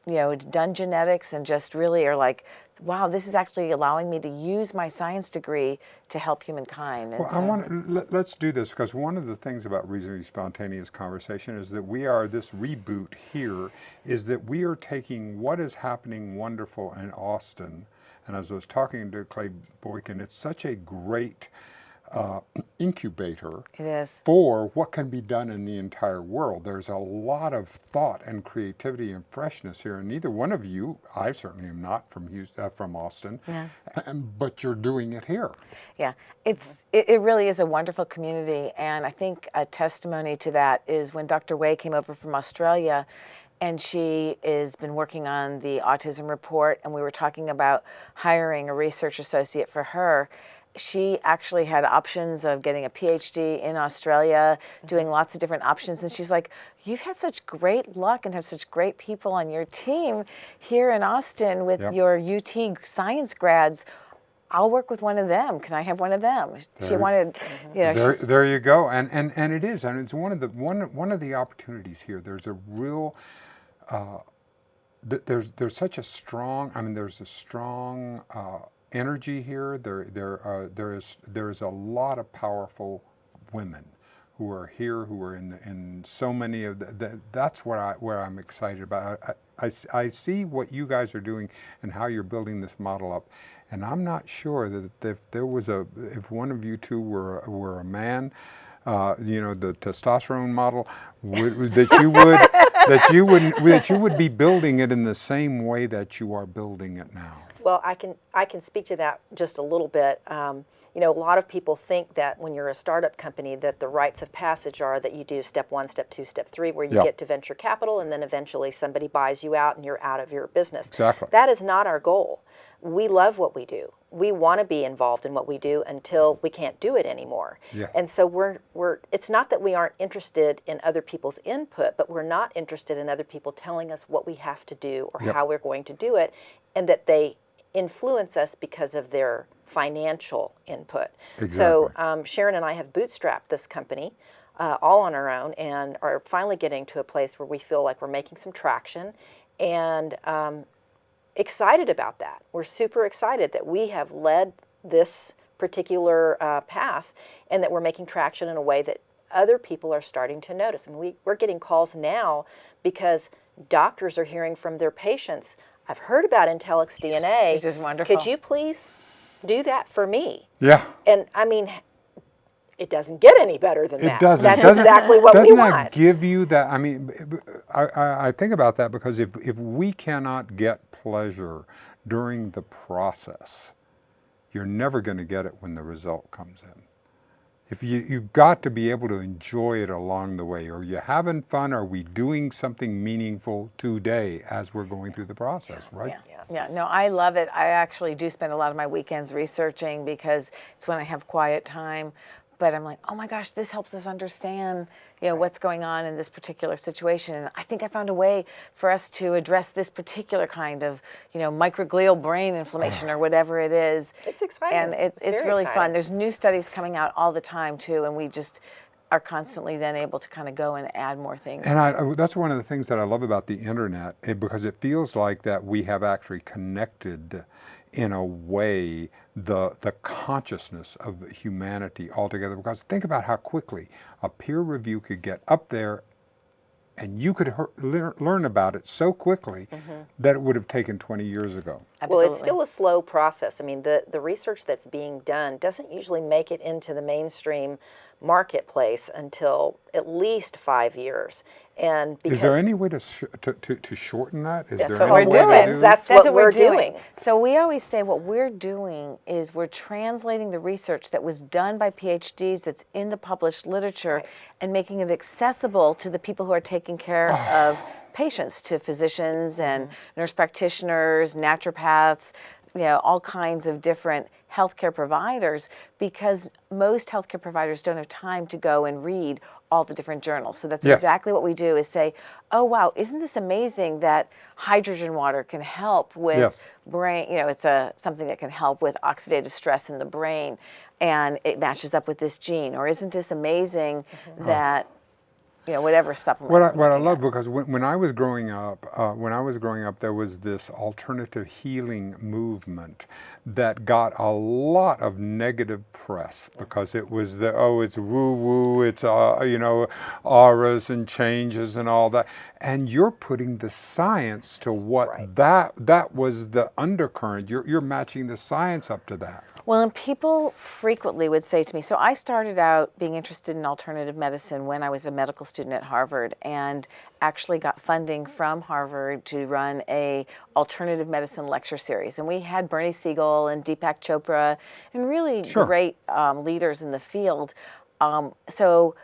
done genetics, and just really are like, wow, this is actually allowing me to use my science degree to help humankind. And Well, let's do this, because one of the things about reasonably spontaneous conversation is that this reboot here is that we are taking what is happening wonderful in Austin, and as I was talking to Clay Boykin, it's such a great incubator it is. for what can be done in the entire world. There's a lot of thought and creativity and freshness here, and neither one of you, I certainly am not from Austin, Yeah. but you're doing it here. Yeah, it really is a wonderful community, and I think a testimony to that is when Dr. Wei came over from Australia, and she has been working on the autism report, and we were talking about hiring a research associate for her. She actually had options of getting a PhD in Australia, doing lots of different options, and she's like, you've had such great luck and have such great people on your team here in Austin with Yep. your UT science grads. I'll work with one of them. Can I have one of them? She wanted, There you go, and it is, and it's one of the opportunities here. There's a real, there's such a strong. There's a strong energy here. There is a lot of powerful women who are here, who are in so many of that's where I'm excited about. I see what you guys are doing and how you're building this model up. And I'm not sure that if one of you two were a man, the testosterone model, that you would be building it in the same way that you are building it now. Well, I can speak to that just a little bit. A lot of people think that when you're a startup company that the rites of passage are that you do step 1, step 2, step 3, where you Yeah. get to venture capital and then eventually somebody buys you out and you're out of your business. Exactly. That is not our goal. We love what we do. We want to be involved in what we do until we can't do it anymore. Yeah. And so it's not that we aren't interested in other people's input, but we're not interested in other people telling us what we have to do or Yep. how we're going to do it, and that they influence us because of their financial input. Exactly. So Sharon and I have bootstrapped this company all on our own and are finally getting to a place where we feel like we're making some traction, and excited about that. We're super excited that we have led this particular path and that we're making traction in a way that other people are starting to notice. And we're getting calls now because doctors are hearing from their patients, I've heard about Intellig's DNA. Which is wonderful. Could you please do that for me? Yeah. And it doesn't get any better than that. It doesn't. That's Doesn't- exactly what we Doesn't that want. give you that? I think about that because if we cannot get pleasure during the process, you're never going to get it when the result comes in. If you've got to be able to enjoy it along the way. Are you having fun? Are we doing something meaningful today as we're going through the process, right? Yeah, no, I love it. I actually do spend a lot of my weekends researching because it's when I have quiet time. But I'm like, oh my gosh, this helps us understand, what's going on in this particular situation. And I think I found a way for us to address this particular kind of, microglial brain inflammation or whatever it is. It's exciting. And it's very really exciting. fun. There's new studies coming out all the time too, and we just, are constantly then able to kind of go and add more things. And that's one of the things that I love about the internet, because it feels like that we have actually connected in a way the consciousness of humanity altogether. Because think about how quickly a peer review could get up there, and you could learn about it so quickly that it would have taken 20 years ago. Absolutely. Well, it's still a slow process. I mean, the research that's being done doesn't usually make it into the mainstream marketplace until at least 5 years. And because Is there any way to shorten that? Is that's there what any we're way to doing. do- That's what we're doing. So we always say what we're doing is we're translating the research that was done by PhDs that's in the published literature Right. and making it accessible to the people who are taking care of patients, to physicians and nurse practitioners, naturopaths, all kinds of different healthcare providers, because most healthcare providers don't have time to go and read all the different journals. So that's Yes. exactly what we do, is say, oh wow, isn't this amazing that hydrogen water can help with Yes. brain, it's something that can help with oxidative stress in the brain, and it matches up with this gene. Or isn't this amazing that whatever supplement. What I love, because when I was growing up, there was this alternative healing movement that got a lot of negative press, because it was it's woo woo, it's auras and changes and all that, and you're putting the science to what Right. that was the undercurrent. You're matching the science up to that. Well, and people frequently would say to me, so I started out being interested in alternative medicine when I was a medical student at Harvard, and actually got funding from Harvard to run a alternative medicine lecture series. And we had Bernie Siegel and Deepak Chopra and really Sure. great leaders in the field. So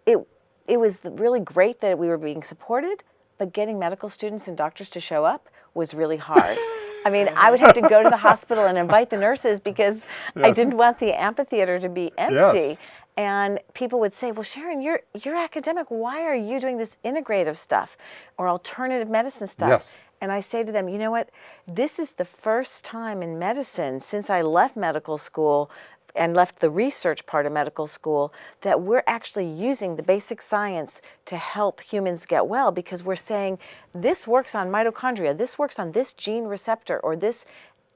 it was really great that we were being supported, but getting medical students and doctors to show up was really hard. I mean, I would have to go to the hospital and invite the nurses because I Yes. didn't want the amphitheater to be empty. Yes. And people would say, well, Sharon, you're academic. Why are you doing this integrative stuff or alternative medicine stuff? Yes. And I say to them, you know what? This is the first time in medicine since I left medical school and left the research part of medical school that we're actually using the basic science to help humans get well, because we're saying this works on mitochondria, this works on this gene receptor or this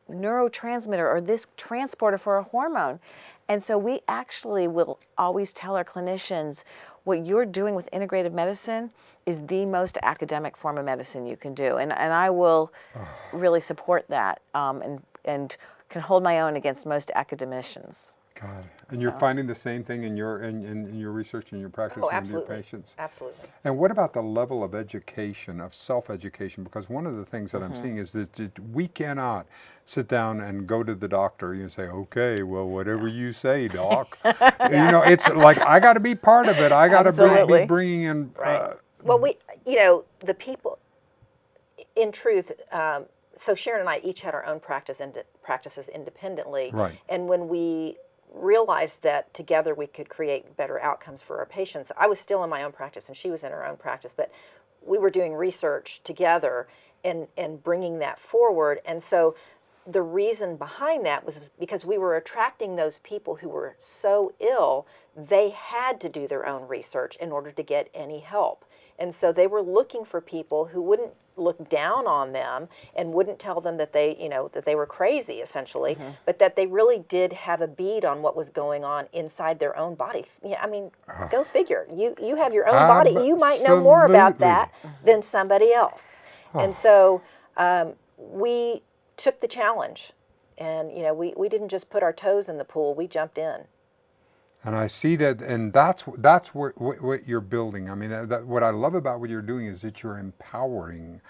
neurotransmitter or this transporter for a hormone. And so we actually will always tell our clinicians, what you're doing with integrative medicine is the most academic form of medicine you can do. And I will really support that and can hold my own against most academicians. God, and you're finding the same thing in your research and your practice Oh, with your absolutely. patients. Absolutely. And what about the level of education, of self-education? Because one of the things that I'm seeing is that we cannot sit down and go to the doctor and say, okay, well, whatever you say, doc. It's like, I got to be part of it. I got to be Absolutely. bringing in. Right. Well, the people, in truth, so Sharon and I each had our own practices independently. Right. And when we realized that together we could create better outcomes for our patients, I was still in my own practice and she was in her own practice, but we were doing research together and bringing that forward. And so the reason behind that was because we were attracting those people who were so ill, they had to do their own research in order to get any help. And so they were looking for people who wouldn't look down on them and wouldn't tell them that they were crazy, essentially, but that they really did have a bead on what was going on inside their own body. Yeah, I mean, go figure. You have your own body. You might know more about that than somebody else. And so we took the challenge, and we didn't just put our toes in the pool. We jumped in. And I see that, and that's what you're building. I mean, what I love about what you're doing is that you're empowering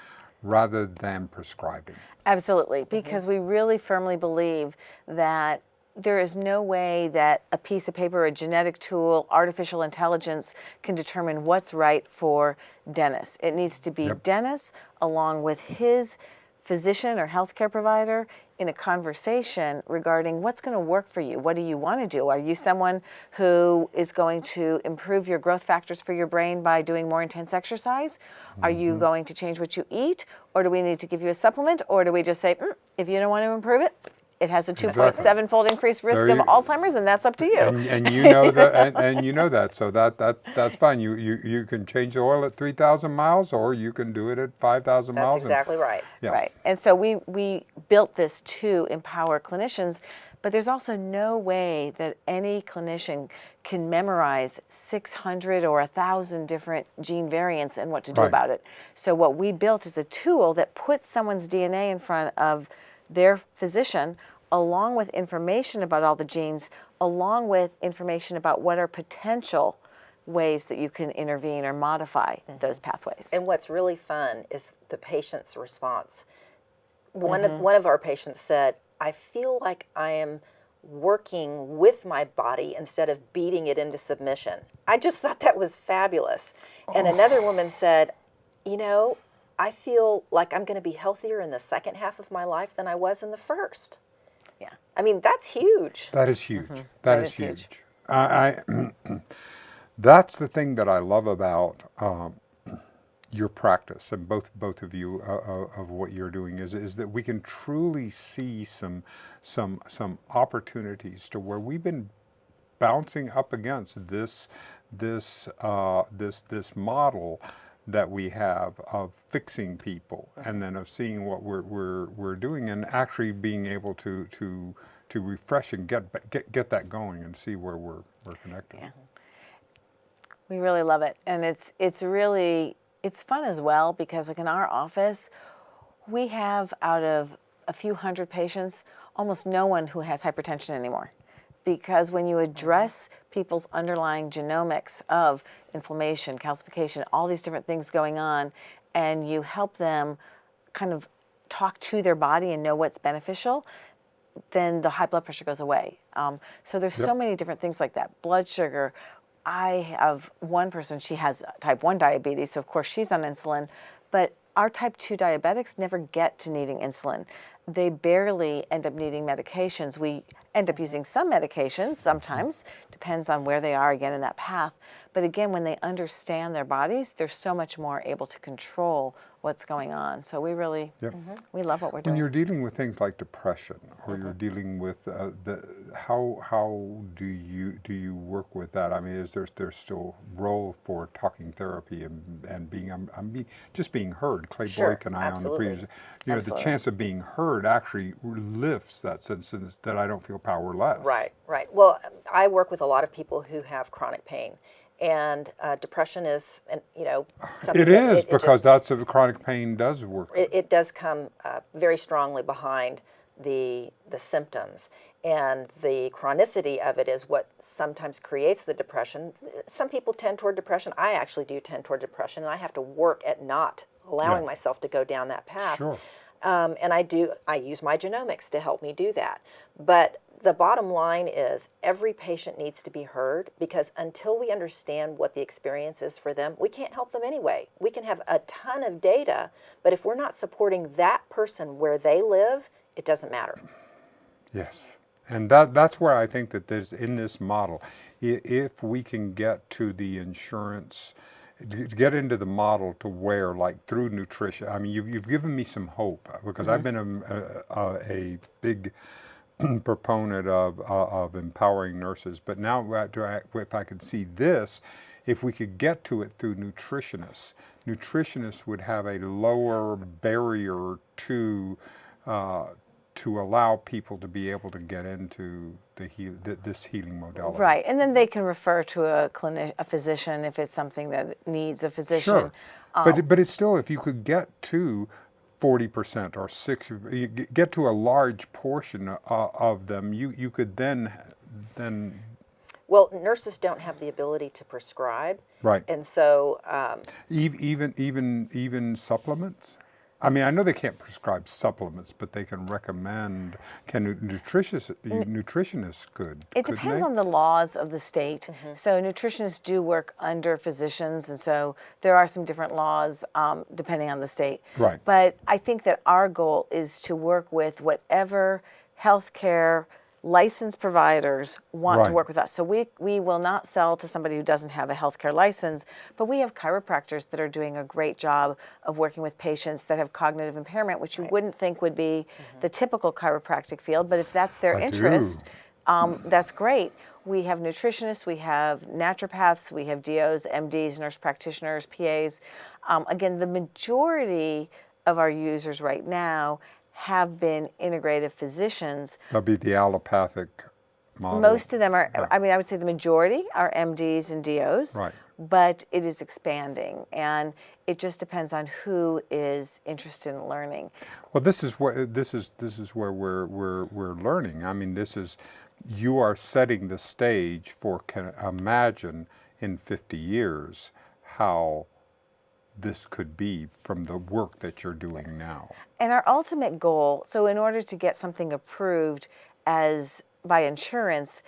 rather than prescribing. Absolutely, because we really firmly believe that there is no way that a piece of paper, a genetic tool, artificial intelligence can determine what's right for Dennis. It needs to be Dennis along with his physician or healthcare provider in a conversation regarding what's going to work for you. What do you want to do? Are you someone who is going to improve your growth factors for your brain by doing more intense exercise? Are you going to change what you eat? Or do we need to give you a supplement? Or do we just say, if you don't want to improve it, it has a 2.7-fold increased risk There of you- Alzheimer's, and that's up to you. And you know that, and you know that, so that's fine. You can change the oil at 3,000 miles, or you can do it at 5,000 miles. That's exactly right. Yeah. Right. And so we built this to empower clinicians, but there's also no way that any clinician can memorize 600 or 1,000 different gene variants and what to do Right. about it. So what we built is a tool that puts someone's DNA in front of their physician, along with information about all the genes, along with information about what are potential ways that you can intervene or modify those pathways. And what's really fun is the patient's response. One of our patients said, I feel like I am working with my body instead of beating it into submission. I just thought that was fabulous. And another woman said, you know, I feel like I'm going to be healthier in the second half of my life than I was in the first. Yeah. I mean, that's huge. That is huge. That That is is huge. huge. I that's the thing that I love about your practice, and both of you of what you're doing is that we can truly see some opportunities to where we've been bouncing up against this model that we have of fixing people, and then of seeing what we're doing, and actually being able to refresh and get that going and see where we're connected. Yeah. We really love it, and it's fun as well, because like in our office, we have, out of a few hundred patients, almost no one who has hypertension anymore. Because when you address people's underlying genomics of inflammation, calcification, all these different things going on, and you help them kind of talk to their body and know what's beneficial, then the high blood pressure goes away. So there's so many different things like that. Blood sugar. I have one person, she has type 1 diabetes, so of course she's on insulin, but our type 2 diabetics never get to needing insulin. They barely end up needing medications. We end up using some medications sometimes, depends on where they are again in that path. But again, when they understand their bodies, they're so much more able to control what's going on. So we really, we love what we're When doing. you're dealing with things like depression, or you're dealing with how do you work with that? I mean, is there's still role for talking therapy and being just being heard? Clay Sure, Blake and I on the absolutely. previous, the Absolutely. chance of being heard actually lifts that sense that I don't feel powerless. Right, right. Well, I work with a lot of people who have chronic pain, and depression is, something It that is, because that's what chronic pain does work. it does come very strongly behind the symptoms, and the chronicity of it is what sometimes creates the depression. Some people tend toward depression. I actually do tend toward depression, and I have to work at not allowing myself to go down that path. Sure. And I use my genomics to help me do that. But the bottom line is every patient needs to be heard, because until we understand what the experience is for them, we can't help them anyway. We can have a ton of data, but if we're not supporting that person where they live, it doesn't matter. Yes, and that's where I think that there's, in this model, if we can get to the insurance, get into the model to where, like through nutrition, I mean, you've given me some hope, because I've been a big proponent of empowering nurses, but now if I could see this, if we could get to it through nutritionists would have a lower barrier to allow people to be able to get into this healing modality. Right, and then they can refer to a physician if it's something that needs a physician. Sure, but it's still, if you could get to 40% or 60%, you get to a large portion of them, you could then. Well, nurses don't have the ability to prescribe, Right. and so Even supplements. I mean, I know they can't prescribe supplements, but they can recommend. Can nutritionists could? It couldn't depends they? on the laws of the state. So nutritionists do work under physicians, and so there are some different laws depending on the state. Right. But I think that our goal is to work with whatever healthcare licensed providers want to Right. work with us. So we will not sell to somebody who doesn't have a healthcare license, but we have chiropractors that are doing a great job of working with patients that have cognitive impairment, which you wouldn't think would be the typical chiropractic field, but if that's their I do. interest, that's great. We have nutritionists, we have naturopaths, we have DOs, MDs, nurse practitioners, PAs. Again, the majority of our users right now have been integrative physicians. That'd be the allopathic model. Most of them are, I mean, I would say the majority are MDs and DOs, Right. but it is expanding, and it just depends on who is interested in learning. Well, this is where we're learning. I mean, you are setting the stage for, can imagine in 50 years how this could be from the work that you're doing now. And our ultimate goal, so in order to get something approved as by insurance,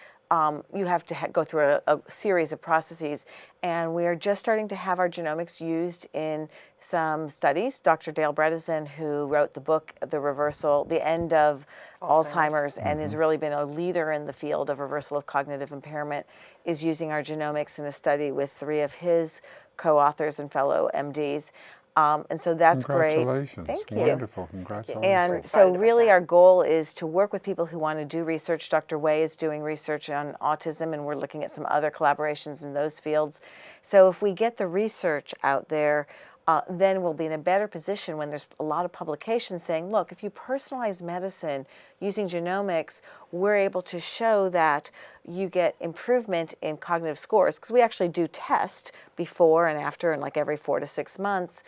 you have to go through a series of processes, and we are just starting to have our genomics used in some studies. Dr. Dale Bredesen, who wrote the book, The End of Alzheimer's, and has really been a leader in the field of reversal of cognitive impairment, is using our genomics in a study with 3 of his co-authors and fellow MDs. And so that's great. Congratulations. Thank you. Wonderful. Congratulations. And so really our goal is to work with people who want to do research. Dr. Wei is doing research on autism, and we're looking at some other collaborations in those fields. So if we get the research out there, then we'll be in a better position when there's a lot of publications saying, look, if you personalize medicine using genomics, we're able to show that you get improvement in cognitive scores, because we actually do test before and after, and like every 4 to 6 months.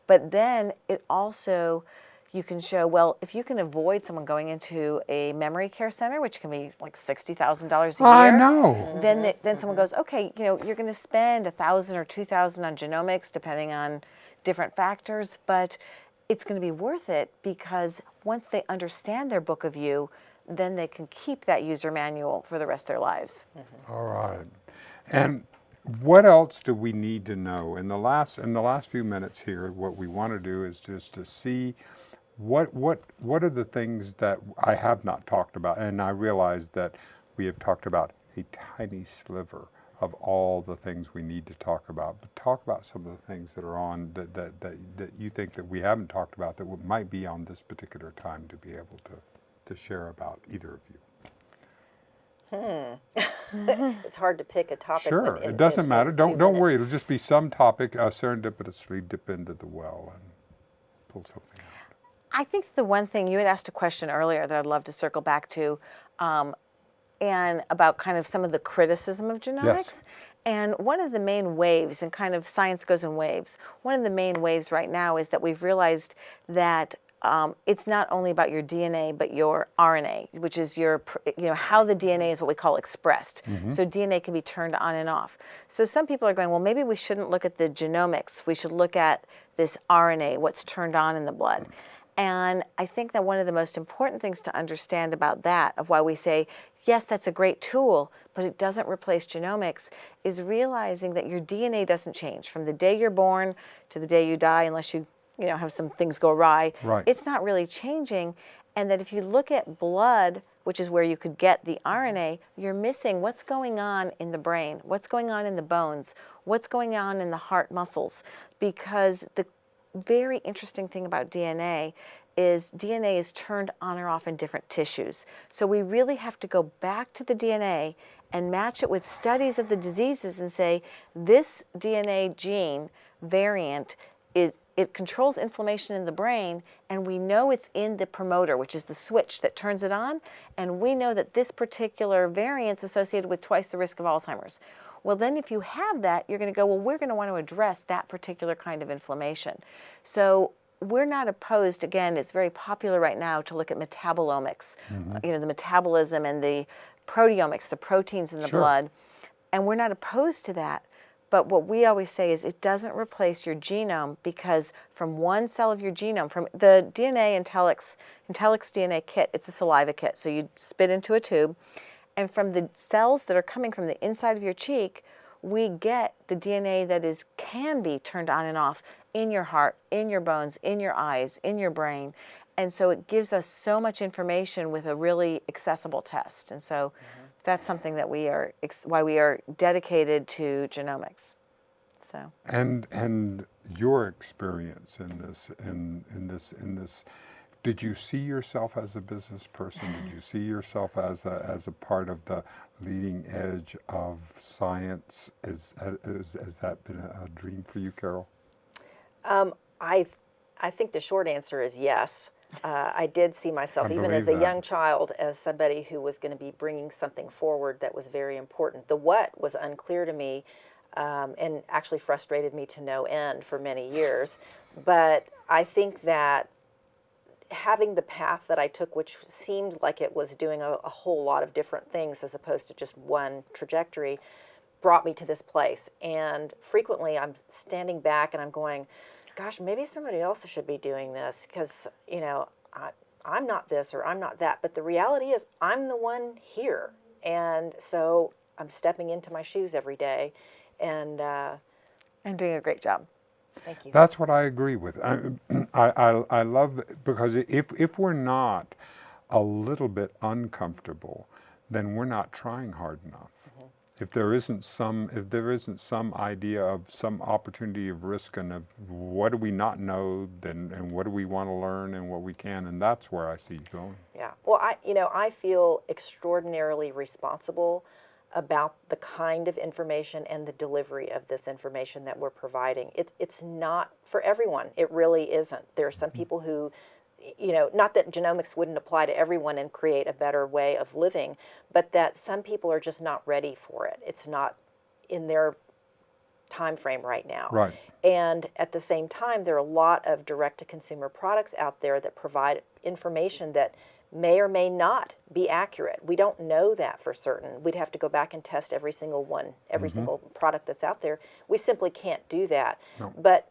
But then it also, you can show, well, if you can avoid someone going into a memory care center, which can be like $60,000 a year. I know. Then someone goes, okay, you know, you're going to spend $1,000 or $2,000 on genomics, depending on different factors, but it's going to be worth it, because once they understand their book of you, then they can keep that user manual for the rest of their lives. All right. And what else do we need to know? In the last few minutes here, what we want to do is just to see what are the things that I have not talked about, and I realize that we have talked about a tiny sliver of all the things we need to talk about. But talk about some of the things that are on that you think that we haven't talked about that might be on this particular time to be able to share about, either of you. It's hard to pick a topic. Sure, it doesn't matter. Don't worry. It'll just be some topic. Serendipitously dip into the well and pull something out. I think the one thing, you had asked a question earlier that I'd love to circle back to, and about kind of some of the criticism of genomics. Yes. And one of the main waves, and kind of science goes in waves, one of the main waves right now is that we've realized that it's not only about your DNA, but your RNA, which is how the DNA is what we call expressed. So DNA can be turned on and off. So some people are going, well, maybe we shouldn't look at the genomics. We should look at this RNA, what's turned on in the blood. And I think that one of the most important things to understand about that, of why we say, yes, that's a great tool, but it doesn't replace genomics, is realizing that your DNA doesn't change from the day you're born to the day you die, unless you have some things go awry. Right. It's not really changing. And that if you look at blood, which is where you could get the RNA, you're missing what's going on in the brain, what's going on in the bones, what's going on in the heart muscles. Because the very interesting thing about DNA is turned on or off in different tissues. So we really have to go back to the DNA and match it with studies of the diseases and say, this DNA gene variant it controls inflammation in the brain, and we know it's in the promoter, which is the switch that turns it on, and we know that this particular variant's associated with twice the risk of Alzheimer's. Well, then if you have that, you're going to go, well, we're going to want to address that particular kind of inflammation. So we're not opposed, again, it's very popular right now to look at metabolomics, the metabolism and the proteomics, the proteins in the blood, and we're not opposed to that. But what we always say is it doesn't replace your genome, because from one cell of your genome, from the DNA Intelix DNA kit, it's a saliva kit, so you spit into a tube, and from the cells that are coming from the inside of your cheek, we get the DNA that can be turned on and off in your heart, in your bones, in your eyes, in your brain. And so it gives us so much information with a really accessible test. And so that's something that why we are dedicated to genomics. So. And your experience in this, did you see yourself as a business person? Did you see yourself as a part of the leading edge of science? Has that been a dream for you, Carol? I think the short answer is yes. I did see myself, I even as believe a that. young child, as somebody who was going to be bringing something forward that was very important. The what was unclear to me, and actually frustrated me to no end for many years. But I think that having the path that I took, which seemed like it was doing a whole lot of different things as opposed to just one trajectory, brought me to this place. And frequently I'm standing back and I'm going, gosh, maybe somebody else should be doing this, because, you know, I'm not this or I'm not that. But the reality is I'm the one here. And so I'm stepping into my shoes every day and doing a great job. Thank you. That's what I agree with. I love it, because if we're not a little bit uncomfortable, then we're not trying hard enough. If there isn't some idea of some opportunity of risk and of what do we not know, and what do we want to learn and what we can, and that's where I see you going. Yeah. Well, I feel extraordinarily responsible about the kind of information and the delivery of this information that we're providing. It's not for everyone. It really isn't. There are some people who, you know, not that genomics wouldn't apply to everyone and create a better way of living, but that some people are just not ready for it. It's not in their time frame right now. Right. And at the same time, there are a lot of direct-to-consumer products out there that provide information that may or may not be accurate. We don't know that for certain. We'd have to go back and test every single one, every single product that's out there. We simply can't do that. No. But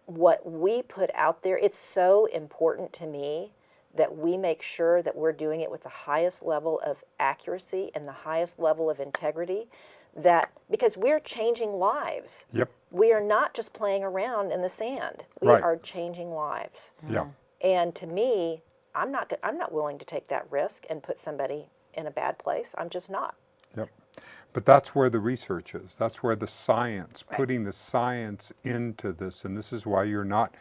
what we put out there, it's so important to me that we make sure that we're doing it with the highest level of accuracy and the highest level of integrity, that because we're changing lives. Yep. We are not just playing around in the sand. We Right. are changing lives. Yeah. And to me, I'm not willing to take that risk and put somebody in a bad place. I'm just not. Yep. But that's where the research is. That's where the science, Right. putting the science into this, and this is why you're not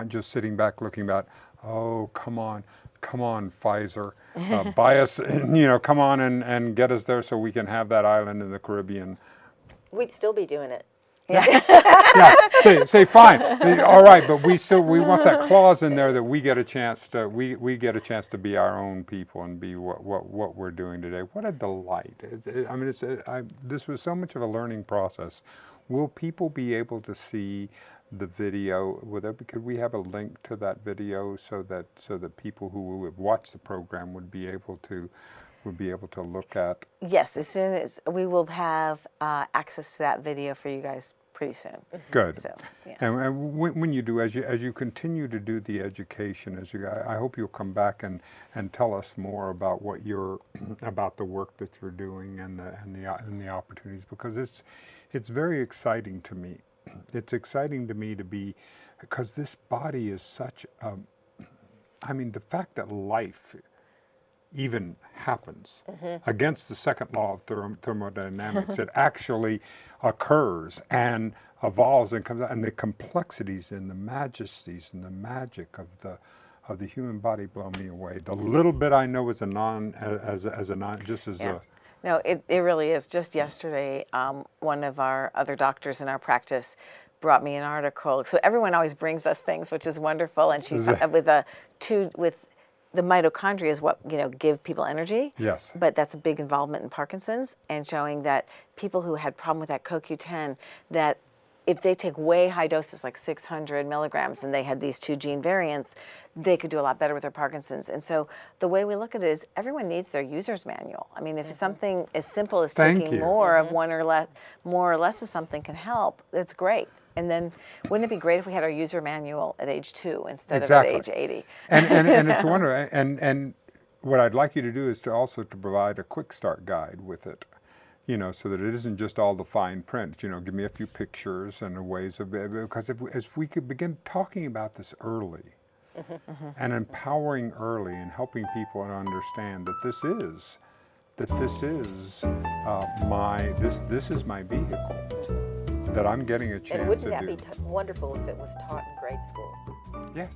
just sitting back looking at, oh, come on, Pfizer, buy us, come on and get us there so we can have that island in the Caribbean. We'd still be doing it. Yeah, say fine, all right, but we want that clause in there that we get a chance to be our own people and be what we're doing today. What a delight! This was so much of a learning process. Will people be able to see the video? Could we have a link to that video so that people who would watch the program would be able to look at? Yes, as soon as we will have access to that video for you guys pretty soon. Good. So, yeah. And when you do, as you continue to do the education, I hope you'll come back and tell us more about about the work that you're doing and the opportunities, because it's very exciting to me. It's exciting to me because this body is such the fact that life even happens against the second law of thermodynamics. It actually occurs and evolves and comes out, and the complexities and the majesties and the magic of the human body blow me away. The little bit I know as a non. No, it really is. Just yesterday, one of our other doctors in our practice brought me an article. So everyone always brings us things, which is wonderful. And she with the mitochondria is what give people energy. Yes. But that's a big involvement in Parkinson's, and showing that people who had problem with that CoQ10, that if they take way high doses like 600 milligrams and they had these 2 gene variants, they could do a lot better with their Parkinson's. And so the way we look at it is everyone needs their user's manual. I mean, if something as simple as taking more of one or less, more or less of something can help, that's great. And then wouldn't it be great if we had our user manual at age 2 instead of at age 80? And it's wonderful. And what I'd like you to do is to provide a quick start guide with it, so that it isn't just all the fine print. Give me a few pictures and ways of, because if we could begin talking about this early, and empowering early and helping people to understand that this is my vehicle, that I'm getting a chance And wouldn't to that do. be wonderful if it was taught in grade school? Yes.